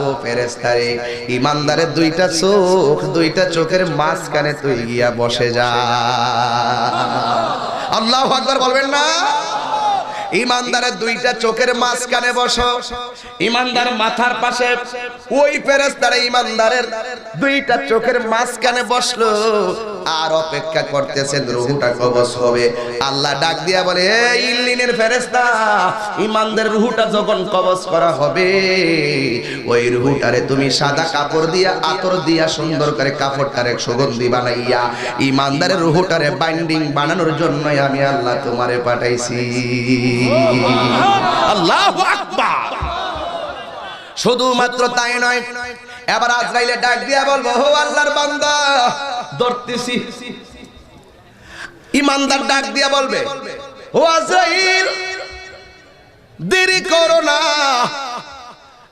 ও ফেরেশতা রে, ইমানদারের দুইটা চোখ, দুইটা চোখের মাঝখানে তুই গিয়া বসে যা। আল্লাহু আকবার বলবেন না? ইমানদারের দুইটা চোখের মাঝখানে বসো। ইমানদার মাথার পাশে ওই ফেরেশতারা ইমানদারের দুইটা চোখের মাঝখানে বসলো, আর অপেক্ষা করতেছেন রূহটা কবজ হবে। আল্লাহ ডাক দিয়া বলে, এই ইল্লিনের ফেরেশতা, ইমানদারের রূহটা যখন কবজ করা হবে, ওই রূহটারে তুমি সাদা কাপড় দিয়া, আতর দিয়া, সুন্দর করে কাপড়টারে সুগন্ধি বানাইয়া ইমানদারের রূহটারে বাইন্ডিং বানানোর জন্যই আমি আল্লাহ তোমারে পাঠাইছি। আল্লাহু আকবার। শুধুমাত্র তাই নয়, এবার আজরাইলে ডাক দিয়া বলবো, ও আল্লাহর বান্দা ধরতেছি। ইমানদার ডাক দিয়া বলবে, ও আজরাইল দেরি করো না,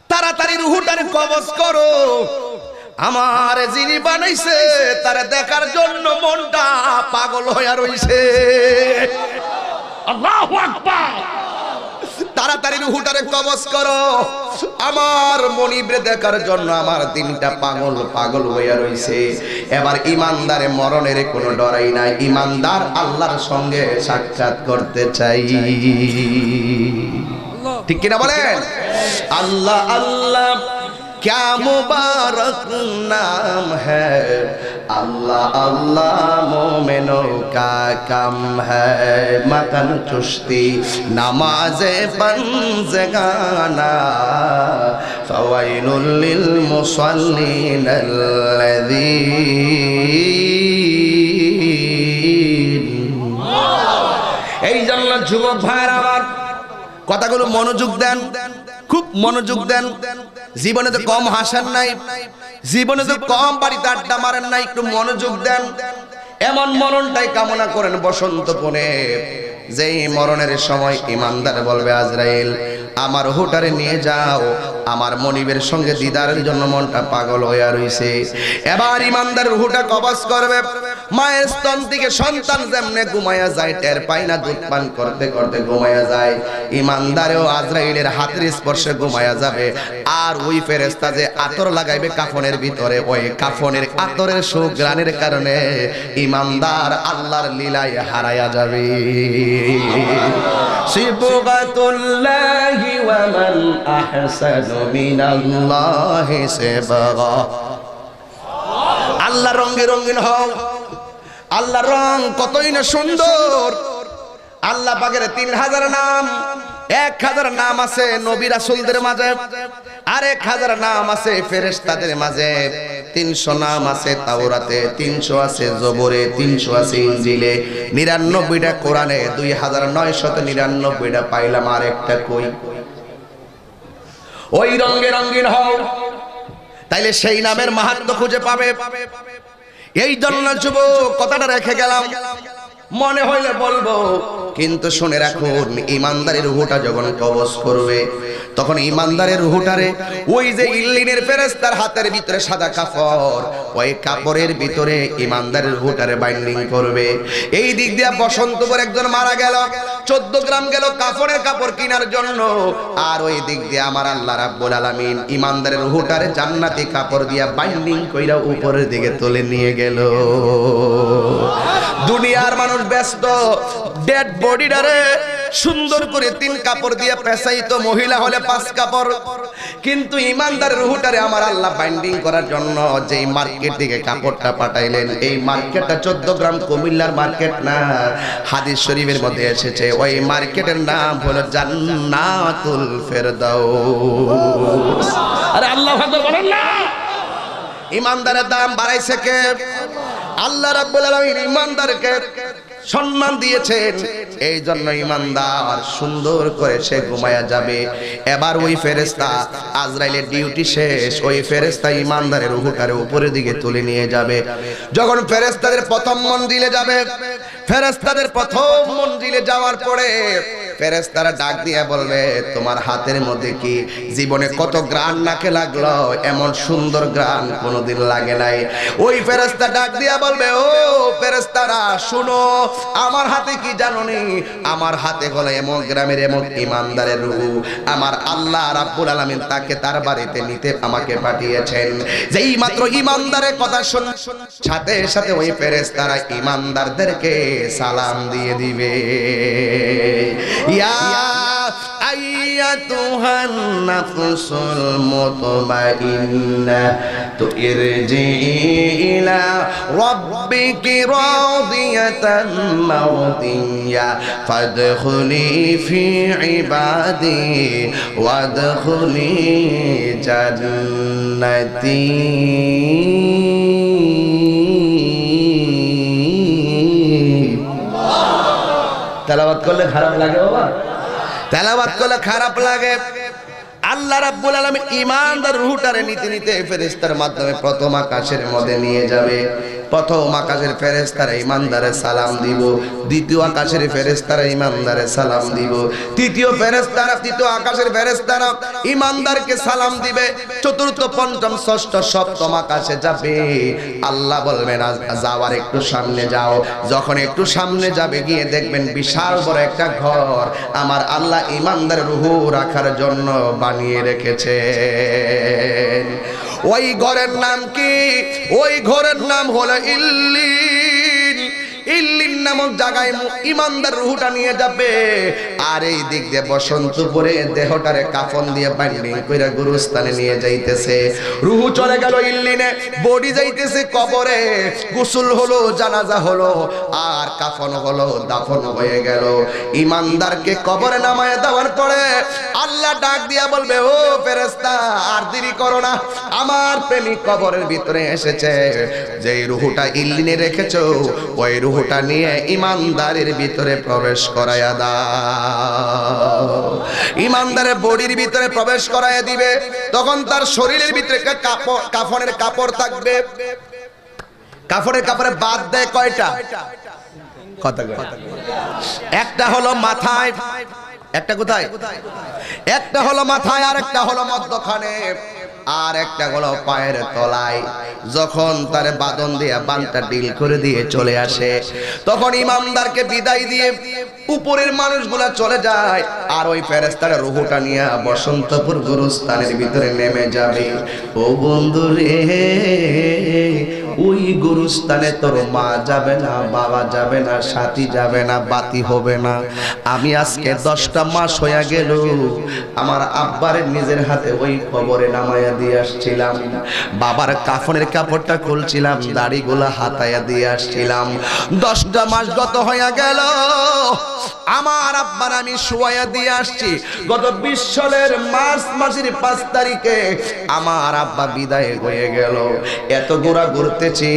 তাড়াতাড়ি রূহটারে কবজ করো। আমার যিনি বানাইছে তারে দেখার জন্য মনটা পাগল হইয়া রইছে। আল্লাহু আকবার। তাড়াতাড়ি রূহটারে কবজ করো, আমার মনিবরে দেখার জন্য আমার দিনটা পাগল পাগল হইয়া রইছে। এবার ইমানদারে মরণের কোনো ডরাই নাই, ইমানদার আল্লাহর সঙ্গে সাক্ষাৎ করতে চাই। ঠিক কিনা বলেন? আল্লাহ আল্লাহ क्या मुबारक नाम है, अल्लाह अल्लाह मोमिनों का काम है। मकन चुश्ती नमाज़े पंज़गाना, फ़वैलुल लिल मुसल्लीन अल्लज़ीन। এই জন্য যুবক ভাইরা আমার, কথাগুলো মনোযোগ দেন, খুব মনোযোগ দেন। জীবনে তো কম হাসেন নাই, জীবনে তো কম বাড়িতে আড্ডা মারেন নাই, একটু মনোযোগ দেন। এমন মরণটাই কামনা করেন বসন্তপনে, যেই মরণের সময় ইমানদার বলবে আজরাইল আমার রুহুটারে নিয়ে যাও, আমার মনিবের সঙ্গে দিদারের জন্য মনটা পাগল হয়ে রইছে। এবার ইমানদার রুহুটা কবজ করবে। মায়ের স্তন থেকে সন্তান যেমনে ঘুমায়া যায়, টের পায় না, দুধ পান করতে করতে ঘুমায়া যায়, ইমানদারেও আজরাইলের হাতের স্পর্শে ঘুমায়া যাবে। আর ওই ফেরেশতা যে আতর লাগাইবে কাফনের ভিতরে, ওই কাফনের আতরের সুঘ্রাণের কারণে ইমানদার আল্লাহর লীলায় হারায়া যাবে। সিবগাতুল্লাহি ওয়া মান আহসানু মিনাল্লাহি সিবগা। আল্লাহ রঙে রঙিন হও, আল্লাহর রং কতই না সুন্দর। আল্লাহ পাকের 3000 নাম, 1000 নাম আছে নবী রাসূলদের মাঝে, আর 1000 নাম আছে ফেরেশতাদের মাঝে, 300 নাম আছে তাওরাতে, 300 আছে জবরে, 300 আছে ইনজিলে, 99টা কোরআনে, 2999টা পাইলাম, আর একটা কই? ওই রঙে রঙিন হও, তাইলে সেই নামের মাহাত্ম্য খুঁজে পাবে। এই জন্য যুবক কথাটা রেখে গেলাম, মনে হইলে বলবো, কিন্তু শুনে রাখুন, ইমানদারের রুহটা যখন কবজ করবে তখন ইমানদারের রুহটারে ওই যে ইল্লিনের ফেরেশতার হাতের ভিতরে সাদা কাপড়, ওই কাপড়ের ভিতরে ইমানদারের রুহটারে বাইন্ডিং করবে। এই দিক দিয়ে বসন্তপুর একজন মারা গেল, 14 গ্রাম গেল কাপড়ের কাপড় কেনার জন্য, আর ওই দিক দিয়ে আমার আল্লাহ রাব্বুল আলামিন ইমানদারের রুহটারে জান্নাতি কাপড় দিয়া বাইন্ডিং কইরা উপরের দিকে তুলে নিয়ে গেল। দুনিয়ার মানুষ ব্যস্ত ডেড বডিটারে সুন্দর করে 3 কাপড় দিয়ে পেঁচাইতো, মহিলা হলে 5 কাপড়, কিন্তু ইমানদারের রুহটারে আমার আল্লাহ বাইন্ডিং করার জন্য যেই মার্কেট থেকে কাপড়টা পাঠাইলেন, এই মার্কেটটা 14 গ্রাম কুমিল্লার মার্কেট না, হাদিস শরীফের মধ্যে এসেছে ওই মার্কেটের নাম হলো জান্নাতুল ফেরদাউস। আরে আল্লাহু আকবার বলেন না। ইমানদারের দাম বাড়াইছে কে? আল্লাহ রাব্বুল আলামিন ইমানদারকে সম্মান দিয়েছেন, এই জন্য ইমানদার সুন্দর করে সে ঘুমায়া যাবে। এবার ওই ফেরেশতা আজরাইলের ডিউটি শেষ, ওই ফেরেশতা ইমানদারের রূহটারে উপরের দিকে তুলে নিয়ে যাবে। যখন ফেরেশতাদের প্রথম মঞ্জিলে যাবে, ফেরেশতাদের প্রথম মঞ্জিলে যাওয়ার পরে ফেরেশতারা ডাক দিয়ে বলবে তোমার হাতের মধ্যে কি জীবনে কত গ্রান নাকে লাগলো, এমন সুন্দর গ্রান কোনোদিন লাগে নাই। ওই ফেরেশতা ডাক দিয়ে বলবে ও ফেরেশতারা শুনো, আমার হাতে কি জানো নি? আমার হাতে হলো এমন গ্রামের এমন ইমানদারের রূহ, আমার আল্লাহ রাব্বুল আলামিন তাকে তার বাড়িতে নিতে আমাকে পাঠিয়েছেন। যেই মাত্র ইমানদারের কথা শুন, সাথে সাথে ওই ফেরেশতারা ইমানদারদেরকে সালাম দিয়ে দিবে। ইয়া আইয়াতুহান নাফসুল মুতমাইন্না তুরজি ইলা রাব্বিকি রাদিয়াতান মারদিয়া ফাদখুলি ফি ইবাদি ওয়াদখুলি জান্নাতি। তেলাওয়াত করলে খারাপ লাগে বাবা? তেলাওয়াত করলে খারাপ লাগে? আল্লাহ রাব্বুল আলামিন ঈমানদার রূহটারে নিতে নিতে ফেরেশতার মাধ্যমে প্রথম আকাশের মধ্যে নিয়ে যাবে। প্রথম আকাশের ফেরেশতারা ঈমানদারে সালাম দিব, দ্বিতীয় আকাশের ফেরেশতারা ঈমানদারে সালাম দিব, তৃতীয় ফেরেশতারা তৃতীয় আকাশের ফেরেশতারা ঈমানদারকে সালাম দিবে, চতুর্থ পঞ্চম ষষ্ঠ সপ্তম আকাশে যাবে। আল্লাহ বলবেন যাওয়ার একটু সামনে যাও। যখন একটু সামনে যাবে গিয়ে দেখবেন বিশাল বড় একটা ঘর আমার আল্লাহ ঈমানদার রূহ রাখার জন্য বানিয়ে রেখেছেন। ওই ঘরের নাম কি? ওই ঘরের নাম হলো ইল্লিন। ইল্লিন নামক জায়গায় ঈমানদার রূহটা নিয়ে যাবে। আর এই দিক দিয়ে বসন্তপুরে দেহটারে কাফন দিয়ে বাইন্ডিং কইরা গুরুস্থানে নিয়ে যাইতেছে। রূহ চলে গেল ইল্লিনে, বডি যাইতেছে কবরে। গোসল হলো, জানাজা হলো, আর কাফন হলো, দাফন হয়ে গেল। ঈমানদারকে কবরে নামায় দেওয়ার পরে আল্লাহ ডাক দিয়া বলবে ও ফেরেশতা আর দেরি করো না, আমার প্রেমিক কবরের ভিতরে এসেছে। যেই রূহটা ইল্লিনে রেখেছো ওই রূহ রুহটা নিয়ে ইমানদারের ভিতরে প্রবেশ করায়া দাও। ইমানদারের বডির ভিতরে প্রবেশ করায়া দিবে, তখন তার শরীরের ভিতরে কাফনের কাপড় থাকবে। কাফনের কাপড়ে বাদ দেয় কয়টা? একটা হলো মাথায়, একটা কোথায়? একটা হলো মাথায়, আর একটা হলো মধ্যখানে, আর একটা হলো পায়ের তলায়। যখন তার বাঁধন দিয়ে বানটা ডিল করে দিয়ে চলে আসে, তখন ইমানদারকে বিদায় দিয়ে উপরের মানুষগুলা চলে যায়, আর ওই ফেরেশতারা রূহটা নিয়ে বসন্তপুর গুরুস্থানের ভিতরে নেমে যাবে। ও বন্ধু রে, ওই গুরুস্থানে তোর মা যাবে না, বাবা যাবে না, সাথী যাবে না, বাতি হবে না। আমি আজকে 10টা মাস হয়ে গেল আমার আব্বারে নিজের হাতে ওই কবরে নামায়া দিয়ে আসছিলাম, বাবার কাফনের কাপড়টা খুলছিলাম, দাড়িগুলা হাতায়া দিয়ে আসছিলাম। 10টা মাস গত হয়ে গেল, আমার আব্বার আমি শুয়াইয়া দিয়ে আসছি। গত 20 সালের মার্চ মাসের 5 তারিখে আমার আব্বা বিদায় হয়ে গেল। এত গোড়া ঘুরতেছি,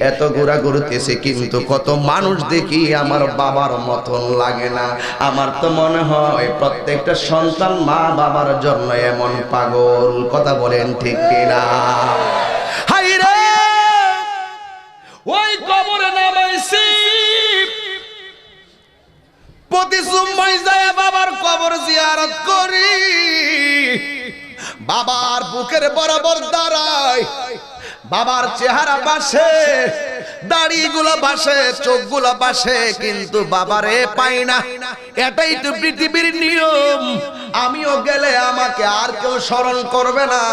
এত গোড়া ঘুরতেছি, কিন্তু কত মানুষ দেখি আমার বাবার মতন লাগে না। আমার তো মনে হয় প্রত্যেকটা সন্তান মা বাবার জন্য এমন পাগল। কথা বলেন ঠিক কিনা? হাই রে, ওই কবরে নামাইছি, প্রতি জুম্মায় যায় বাবার কবর জিয়ারত করি, বাবার বুকের বরাবর দাঁড়ায়, বাবার চেহারা বাসে, দাড়িগুলো বাসে, চোখগুলো বাসে, কিন্তু বাবারে পাই না। এটাই তো পৃথিবীর নিয়ম। আমিও গেলে আমাকে আর কেউ স্মরণ করবে না।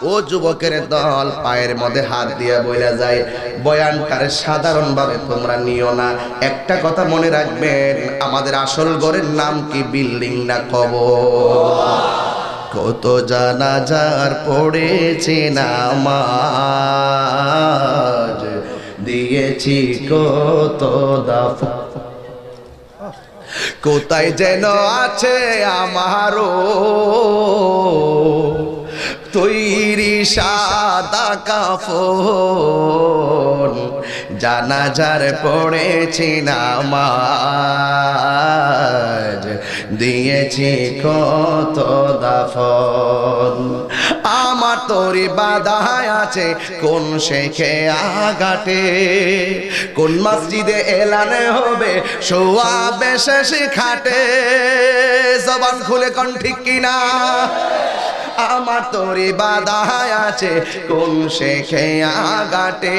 ও যুবকের দল, পায়ের মধ্যে হাত দিয়ে বইলা যায়, বয়ানটারে সাধারণ ভাবে তোমরা নিও না। একটা কথা মনে রাখবেন, আমাদের আসল ঘরের নাম কি? বিল্ডিং না কবর। কত জানাজার পড়েছে নামাজ, দিয়েছি কত দাফন, কোথায় যেন আছে আমারও তৈরি সাদা কাফন, জানাজার পড়েছি নামাজ, দিয়েছি কত দাফন। আমার তোরি বাধায় আছে কোন শেখে আগাটে, কোন মসজিদে এলানে হবে শোয়াবে শেষ খাটে। জবান খুলে কোন ঠিক কিনা? আমার তোরে বাধায় আছে কোন শেখে আগাটে,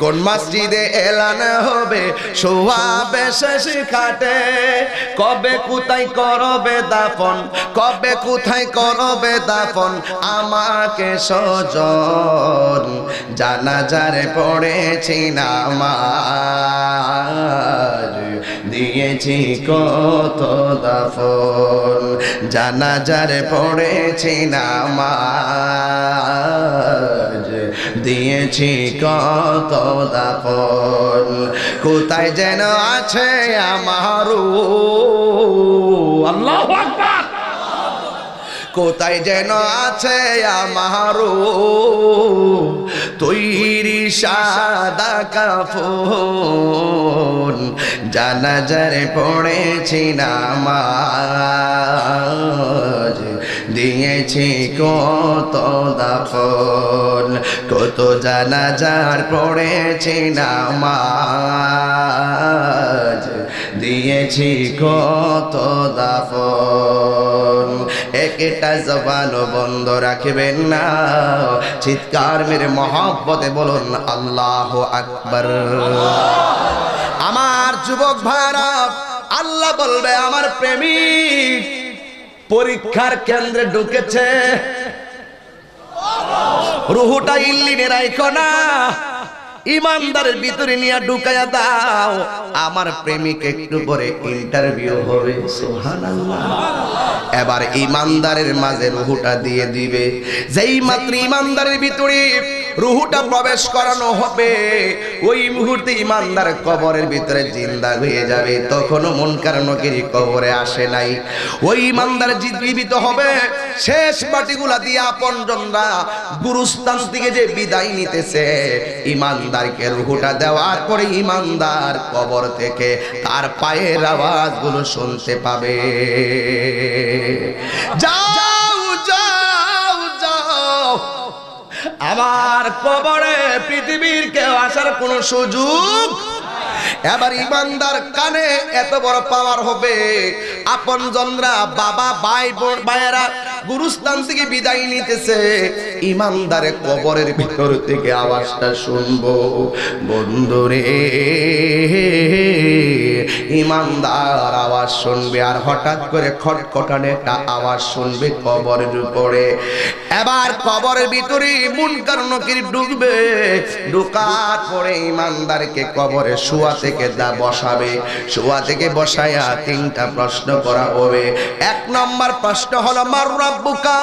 কোন মসজিদে এলান হবে শোয়াবে শেষ খাটে। কবে কোথায় করবে দাফন, কবে কোথায় করবে দাফন আমাকে সজন, জানাজারে পড়েছি নামাজ, দিয়েছি কত দাফন, জানাজারে পড়েছি নামাজ, দিয়েছি কত দাফন। কোথায় যেন আছে আমারও, আল্লাহু আকবার, কোথায় যেন আছে আমারও তৈরি সাদা কাফন, জানাজারে পড়েছি নামাজ, দিয়েছি কত দাফন। কত জানাজার পড়েছি নামাজ, দিয়েছি কত দাফন। একটা জবান বন্ধ রাখবেন না, চিৎকার মেরে মহব্বতে বলুন আল্লাহু আকবার। আমার যুবক ভাইরা, আল্লাহ বলবে আমার প্রেমিক পরীক্ষার কেন্দ্রে ঢুকেছে, রুহুটা ইল্লিনে রাখো না, ইমানদারের ভিতরে নিয়ে ঢুকায়া দাও। আমার প্রেমিক একটু পরে ইন্টারভিউ হবে, সুবহানাল্লাহ। এবার ইমানদারের মাঝে রুহুটা দিয়ে দিবে। যেই মাত্র ইমানদারের ভিতরে রুহুটা প্রবেশ করানো হবে, ওই মুহূর্তে ইমানদার কবরের ভিতরে জিন্দা হয়ে যাবে। তখনও মুনকার নকির কবরে আসে নাই। ওই ইমানদার জীবিত হবে, শেষ বাটিগুলা দিয়ে আপনজনরা গুরুস্থান থেকে যে বিদায় নিতেছে, ইমানদারকে রুহুটা দেওয়ার পরে ইমানদার কবর থেকে তার পায়ের আওয়াজগুলো শুনতে পাবে। যাও যাও যাও, আমার কবরে পৃথিবীর কেউ আসার কোনো সুযোগ। এবার ইমানদার কানে এত বড় পাওয়ার হবে, আপনজনরা বাবা ভাই ভাইয়েরা গুরুস্থান থেকে বিদায় নিতেছে, ইমানদারে কবরের ভিতর থেকে আওয়াজটা শুনবো, বন্ধুরে ইমানদার আওয়াজ শুনবে। আর হঠাৎ করে খটখটানে একটা আওয়াজ শুনবে কবরের উপরে। এবার কবরের ভিতরে মুনকার নকির ঢুকবে, ঢুকার পরে ইমানদারকে কবরে শোয়া থেকে বসাবে, শোয়া থেকে বসায়া তিনটা প্রশ্ন করা হবে। এক নম্বর প্রশ্ন হলো মার রাব্বুকা,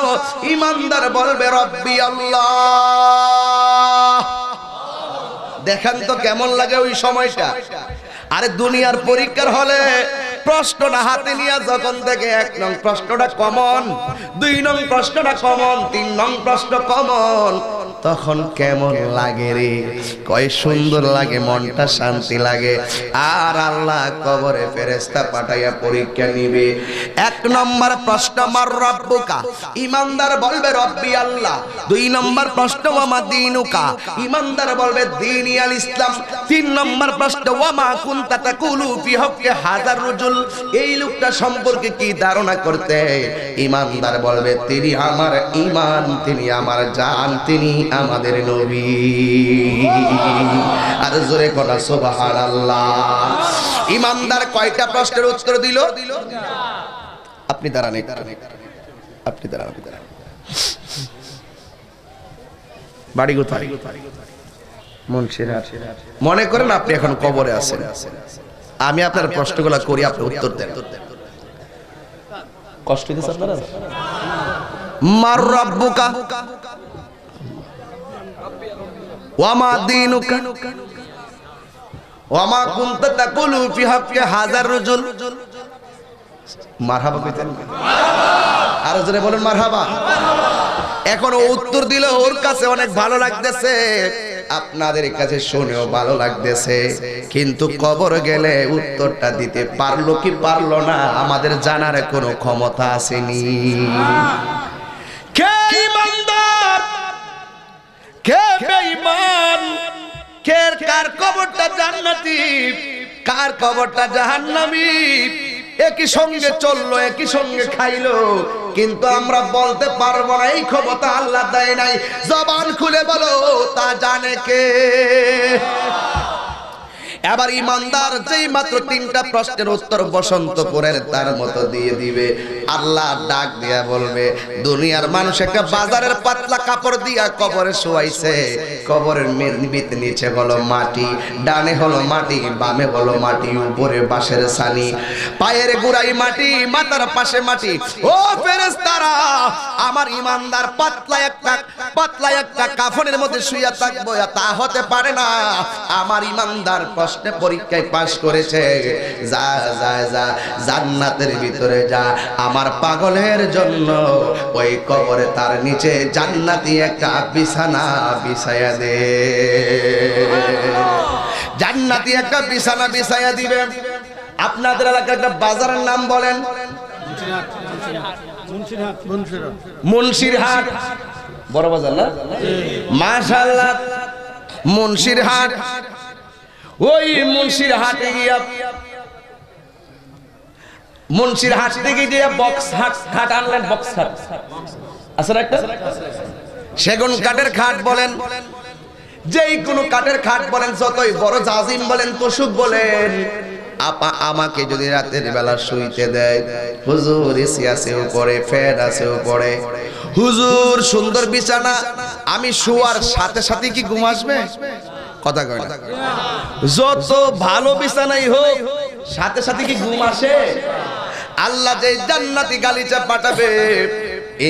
ইমানদার বলবে রব্বি আল্লাহ। দেখেন তো কেমন লাগে ওই সময়টা। আরে দুনিয়ার পরীক্ষার হলে প্রশ্নটা হাতে নিয়ে যখন থেকে 1 নং প্রশ্নটা কমন, 2 নং প্রশ্নটা কমন, 3 নং প্রশ্ন কমন, তখন কেমন লাগে রে? কয় সুন্দর লাগে, মনটা শান্তি লাগে। আর আল্লাহ কবরে ফেরেশতা পাঠাইয়া পরীক্ষা নিবে। 1 নম্বর প্রশ্ন মার রাব্বুকা, ইমানদার বলবে রব্বি আল্লাহ। 2 নম্বর প্রশ্ন ওয়ামা দীনুকা, ইমানদার বলবে দীনি আল ইসলাম। 3 নম্বর প্রশ্ন ওয়ামা কুনতা তাকুলু ফি হক্কি হাযার রাজুল, এই লোকটা সম্পর্কে কি ধারণা করতে? ইমানদার বলবে তিনি আমার ঈমান, তিনি আমার জান, তিনি আমাদের নবী। আর জোরে কথা সুবহানাল্লাহ। ইমানদার কয়টা প্রশ্নের উত্তর দিল? আপনি দাঁড়ান, আপনি দাঁড়ান। বাড়ি কোথায়? মুন্সিরহাট। মনে করেন আপনি এখন কবরে আছেন, আমি আপনার প্রশ্নগুলো করি, আপনি উত্তর দেন। কষ্ট হইতেছে আপনারা? মার রাব্বুকা ওয়ামা দীনুকা ওয়ামা কুনতা তাকুলু ফি হক্কি হাযার রাজুল। মারহাবা কইতেন? আর জোরে বলেন মারহাবা। এখন উত্তর দিলে ওর কাছে অনেক ভালো লাগতেছে, আপনাদের কাছে শুনেও ভালো লাগতেছে, কিন্তু কবর গেলে উত্তরটা দিতে পারলো কি পারলো না আমাদের জানার কোনো ক্ষমতা আসেনি। কে ইমানদার, কে বেঈমান, কার কবরটা জান্নাতি, কার কবরটা জাহান্নামী, একই সঙ্গে চললো, একই সঙ্গে খাইলো, কিন্তু আমরা বলতে পারবো না। এই ক্ষমতা আল্লাহ দেয় নাই। জবান খুলে বলো, তা জানে কে? এবার ইমানদার যেই মাত্র 3টা প্রশ্নের উত্তর বসন্তপুরের তার মতো দিয়ে দিবে, আল্লাহ ডাক দিয়া বলবে দুনিয়ার মানুষ একটা বাজারের পাতলা কাপড় দিয়া কবরে শোয়াইছে, কবরের নিচে হলো মাটি, ডানে হলো মাটি, বামে হলো মাটি, উপরে বাঁশের ছানি, পায়ের গোড়ায় মাটি, মাথার পাশে মাটি। ও ফেরেশতারা, আমার ইমানদার পাতলা একটা কাফনের মধ্যে শুইয়া থাকবো, তা হতে পারে না। আমার ইমানদার প্রশ্নে পরীক্ষায় পাশ করেছে, যা যা যা জান্নাতের ভিতরে যা, আমার পাগলের জন্য ওই কবরে তার নিচে জান্নাতি একটা বিছানা বিছায়া দে, জান্নাতি একটা বিছানা বিছায়া দিবে। আপনাদের এলাকার একটা বাজারের নাম বলেন? মুন্সিরহাট। বড় বাজার না? মাশাআল্লাহ, মুন্সিরহাট। ওই মুন্সিরহাটে গিয়া, মুন্সিরহাট থেকে গিয়া বক্স খাট আনলেন। বক্স খাট আছে একটা, সেগুন কাঠের খাট বলেন, যেই কোনো কাঠের খাট বলেন, যতই বড় জাজিম বলেন, তোষক বলেন, আপা আমাকে যদি রাতের বেলা শুইতে দেয়, হুজুর এসি আছে উপরে, ফ্যান আছে উপরে, হুজুর সুন্দর বিছানা, আমি শোয়ার সাথে সাথে কি ঘুম আসবে? কথা কয় না। যত ভালো বিছানাই হোক, সাথে সাথে কি ঘুম আসে? আল্লাহ যে জান্নাতি গালিচা পাঠাবে,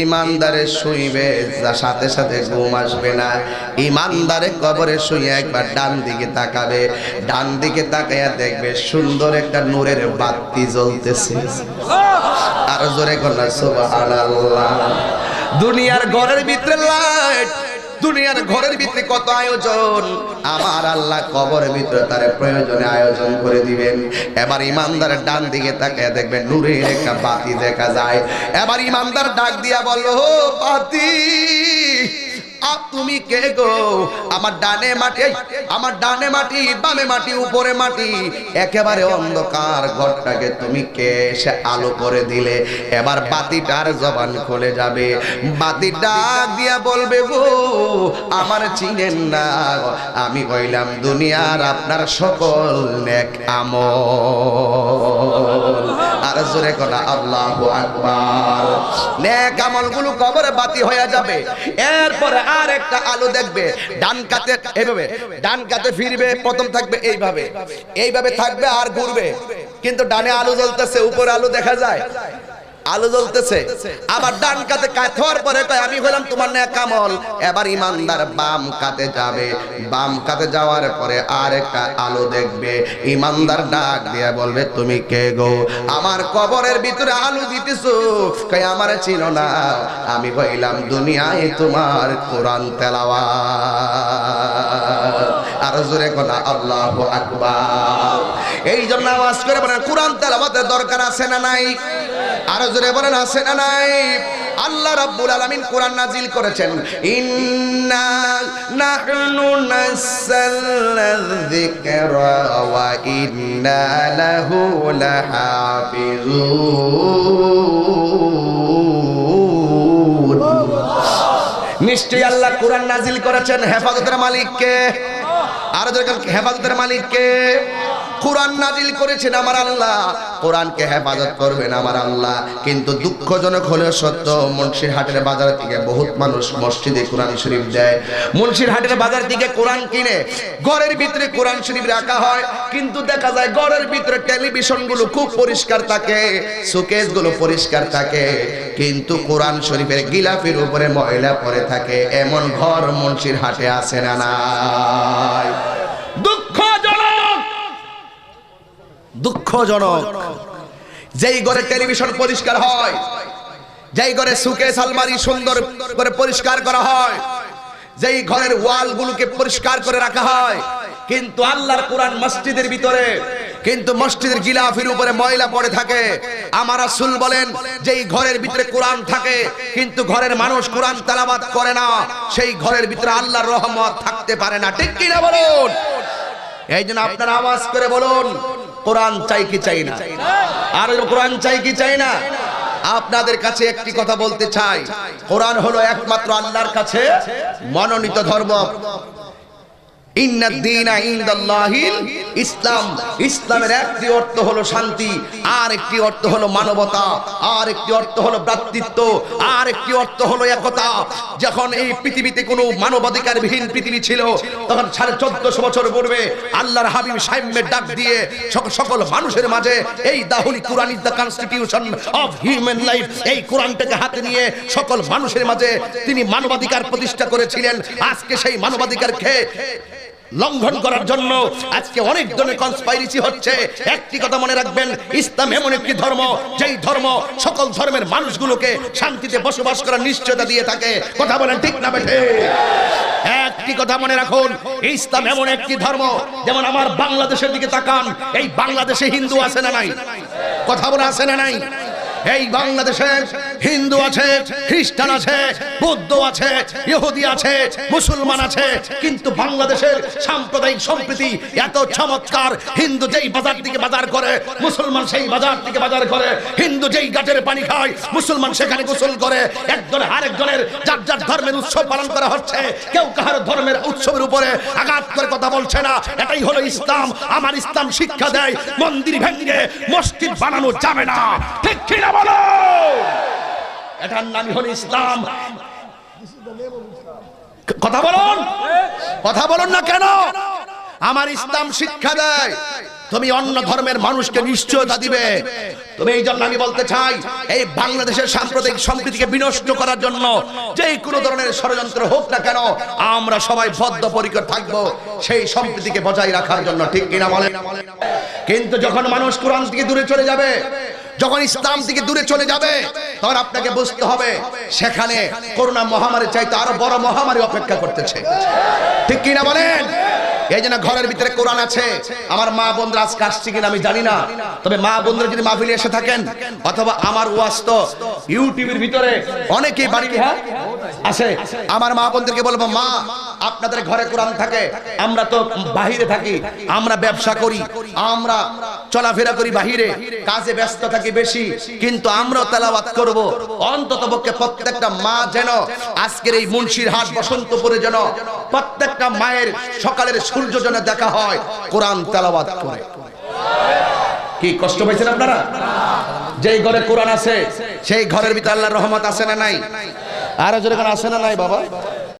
ইমানদারে শুইবে সাথে সাথে ঘুম আসবে না। ইমানদারে কবরে শুয়ে একবার ডান দিকে তাকাবে, ডান দিকে তাকাইয়া দেখবে সুন্দর একটা নূরের বাতি জ্বলতেছে। আর জোরে কন্যা সুবহানাল্লাহ। দুনিয়ার ঘরের ভিতরে লাইট, দুনিয়ার ঘরের ভিতরে কত আয়োজন, আমার আল্লাহ কবরের ভিতরে তার প্রয়োজনে আয়োজন করে দিবেন। এবার ইমানদারের ডান দিকে তাকিয়ে দেখবেন নূরের একটা বাতি দেখা যায়। এবার ইমানদার ডাক দিয়া বলল, ও বাতি তুমি কে গো? আমার ডানে মাটি, আমার ডানে মাটি, বামে মাটি, উপরে মাটি, একেবারে অন্ধকার ঘরটাকে তুমি কে এসে আলো করে দিলে? এবার বাতিটার জবান খুলে যাবে, বাতি ডাক দিয়া বলবে, গো আমার চিনেন না, আমি কইলাম দুনিয়ার আপনার সকল নেক আমল। আর জোরে করা আল্লাহু আকবার। নেক আমলগুলো কবরে বাতি হয়ে যাবে। এরপরে আর একটা আলো দেখবে ডান কাতে, এইভাবে ডান কাতে ফিরবে, প্রথম থাকবে এইভাবে, এইভাবে থাকবে আর ঘুরবে, কিন্তু ডানে আলো জ্বলতেছে, উপরে আলো দেখা যায়, আলো জ্বলতেছে। আবার ডান কাতে কাঁথার পরে কয় আমি হলাম তোমার নেক আমল। এবার ইমানদার বাম কাতে যাবে, বাম কাতে যাওয়ার পরে আর একটা আলো দেখবে। ইমানদার ডাক দিয়ে বলবে, তুমি কে গো? আমার কবরের ভিতরে আলো দিতেছো, কয় আমার চিনো না, আমি কইলাম দুনিয়ায় তোমার কোরআন তেলাওয়াত। আর জোরে কোনা আল্লাহু আকবার। এই জন্য আওয়াজ করে বলেন কোরআন তেলাওয়াতের দরকার আছে না নাই? আর জোরে বলেন আছে না নাই? আল্লাহ রাব্বুল আলামিন কোরআন নাজিল করেছেন, ইন্না নাহনু নাযালনা যিকরা ওয়া ইন্না লাহু লাহাফিজুন। নিশ্চয়ই আল্লাহ কোরআন নাজিল করেছেন, হেফাজতের মালিক কে? আর হেফাজতের মালিক কে? কোরআন নাজিল করেছেন আমার আল্লাহ, কোরআনকে হেফাজত করবেন আমার আল্লাহ। কিন্তু দুঃখজনক হলেও সত্য, মুন্সিরহাটের বাজার থেকে বহুত মানুষ মসজিদে কোরআন শরীফ দেয়, মুন্সিরহাটের বাজার থেকে কোরআন কিনে ঘরের ভিতরে কোরআন শরীফ রাখা হয়, কিন্তু দেখা যায় ঘরের ভিতরে টেলিভিশনগুলো খুব পরিষ্কার থাকে, শোকেসগুলো পরিষ্কার থাকে, কিন্তু কোরআন শরীফের গিলাফের উপরে ময়লা পড়ে থাকে। এমন ঘর মুন্সিরহাটে আছে না নাই? দুঃখজনক। যেই ঘরে টেলিভিশন পরিষ্কার হয়, যেই ঘরে সুকেস আলমারি সুন্দর করে পরিষ্কার করা হয়, যেই ঘরের ওয়ালগুলোকে পরিষ্কার করে রাখা হয়, কিন্তু আল্লাহর কোরআন মসজিদের ভিতরে, কিন্তু মসজিদের গিলাফের উপরে ময়লা পড়ে থাকে। আমার রাসূল বলেন, যেই ঘরের ভিতরে কোরআন থাকে কিন্তু ঘরের মানুষ কোরআন তেলাওয়াত করে না, সেই ঘরের ভিতরে আল্লাহর রহমত থাকতে পারে না। ঠিক কি না বলুন? এই জন্য আপনারা আওয়াজ করে বলুন, কোরআন চাই কি চাই না? আর কোরআন চাই কি চাই না? আপনাদের কাছে একটি কথা বলতে চাই, কোরআন হলো একমাত্র আল্লাহর কাছে মনোনীত ধর্ম। ইন্নাদ-দীনা ইনদাল্লাহিল ইসলাম। ইসলামের একটি অর্থ হলো শান্তি, আর একটি অর্থ হলো মানবতা, আর একটি অর্থ হলো ভ্রাতৃত্ব, আর একটি অর্থ হলো একতা। যখন এই পৃথিবীতে কোনো মানবাধিকারবিহীন পৃথিবী ছিল, তখন 1450 বছর পূর্বে আল্লাহর হাবিব সাইম্যের ডাক দিয়ে সকল মানুষের মাঝে এই the holy Quran is the constitution of human life, এই কোরআনটাকে হাতে নিয়ে সকল মানুষের মাঝে তিনি মানবাধিকার প্রতিষ্ঠা করেছিলেন। আজকে সেই মানবাধিকারকে লঙ্ঘন করার জন্য আজকে অনেক ধরনের কনস্পাইরেসি হচ্ছে। একটি কথা মনে রাখবেন, ইসলাম এমন একটি ধর্ম, যেই ধর্ম সকল ধর্মের মানুষগুলোকে শান্তিতে বসবাস করার নিশ্চয়তা দিয়ে থাকে। কথা বলেন ঠিক না বেঠে? একটি কথা মনে রাখুন, ইসলাম এমন একটি ধর্ম, যেমন আমার বাংলাদেশের দিকে তাকান, এই বাংলাদেশে হিন্দু আছে না নাই? কথা বলে আছে না নাই? এই বাংলাদেশে হিন্দু আছে, খ্রিস্টান আছে, বৌদ্ধ আছে, ইহুদি আছে, মুসলমান আছে, কিন্তু বাংলাদেশের সাম্প্রদায়িক সম্প্রীতি এত চমৎকার। হিন্দু যেই বাজার থেকে বাজার করে, মুসলমান সেই বাজার থেকে বাজার করে। হিন্দু যেই গাছের পানি খায়, মুসলমান সেখানে গোসল করে। একজনের আরেকজনের যার যার ধর্মের উৎসব পালন করা হচ্ছে, কেউ কাহার ধর্মের উৎসবের উপরে আঘাত করে কথা বলছে না। এটাই হলো ইসলাম। আমার ইসলাম শিক্ষা দেয়, মন্দির ভেঙে মসজিদ বানানো যাবে না। ঠিক কি না বলো? এটার নামই হলো ইসলাম। কথা বলুন, কথা বলুন না কেন? আমার ইসলাম শিক্ষা দেয় তুমি অন্য ধর্মের মানুষকে নিশ্চয়তা দিবে। তুমি এই জন্য আমি বলতে চাই, এই বাংলাদেশের সাম্প্রদায়িক সম্প্রীতিকে বিনষ্ট করার জন্য যে কোনো ধরনের ষড়যন্ত্র হোক না কেন, আমরা সবাই বদ্ধপরিকর থাকবো সেই সম্প্রীতিকে বজায় রাখার জন্য, ঠিক কিনা বলেন? কিন্তু যখন মানুষ কোরআন থেকে দূরে চলে যাবে, যখন ইসলাম থেকে দূরে চলে যাবে, তখন আপনাকে বুঝতে হবে সেখানে করোনা মহামারীর চাইতে আরো বড় মহামারী অপেক্ষা করতেছে, ঠিক কিনা বলেন? এই জন্য ঘরের ভিতরে কোরআন আছে। আমার মা বোনরা আজকে আসছে কিনা আমি জানি না, তবে মা বোনরা যদি মাহফিলে এসে থাকেন, অথবা আমার ওয়াজ তো ইউটিউবের ভিতরে অনেকেই বাড়ি আসে, আমার মা বোনদেরকে বলবো, মা আপনাদের ঘরে কোরআন থাকে, আমরা তো বাহিরে থাকি, আমরা ব্যবসা করি, আমরা চলাফেরা করি বাহিরে, কাজে ব্যস্ত থাকি বেশি, কিন্তু আমরাও তেলাওয়াত করব। অন্ততপক্ষে প্রত্যেকটা মা যেন আজকের এই মুন্সিরহাট বসন্তপুরে যেন প্রত্যেকটা মায়ের সকালের সূর্য যেন দেখা হয় কোরআন তেলাওয়াত করে। কি কষ্ট পাইছেন আপনারা? যেই ঘরে কোরআন আছে সেই ঘরের ভিতরে আল্লাহর রহমত আছে না নাই? আরো জোরে কোন আছে না নাই বাবা?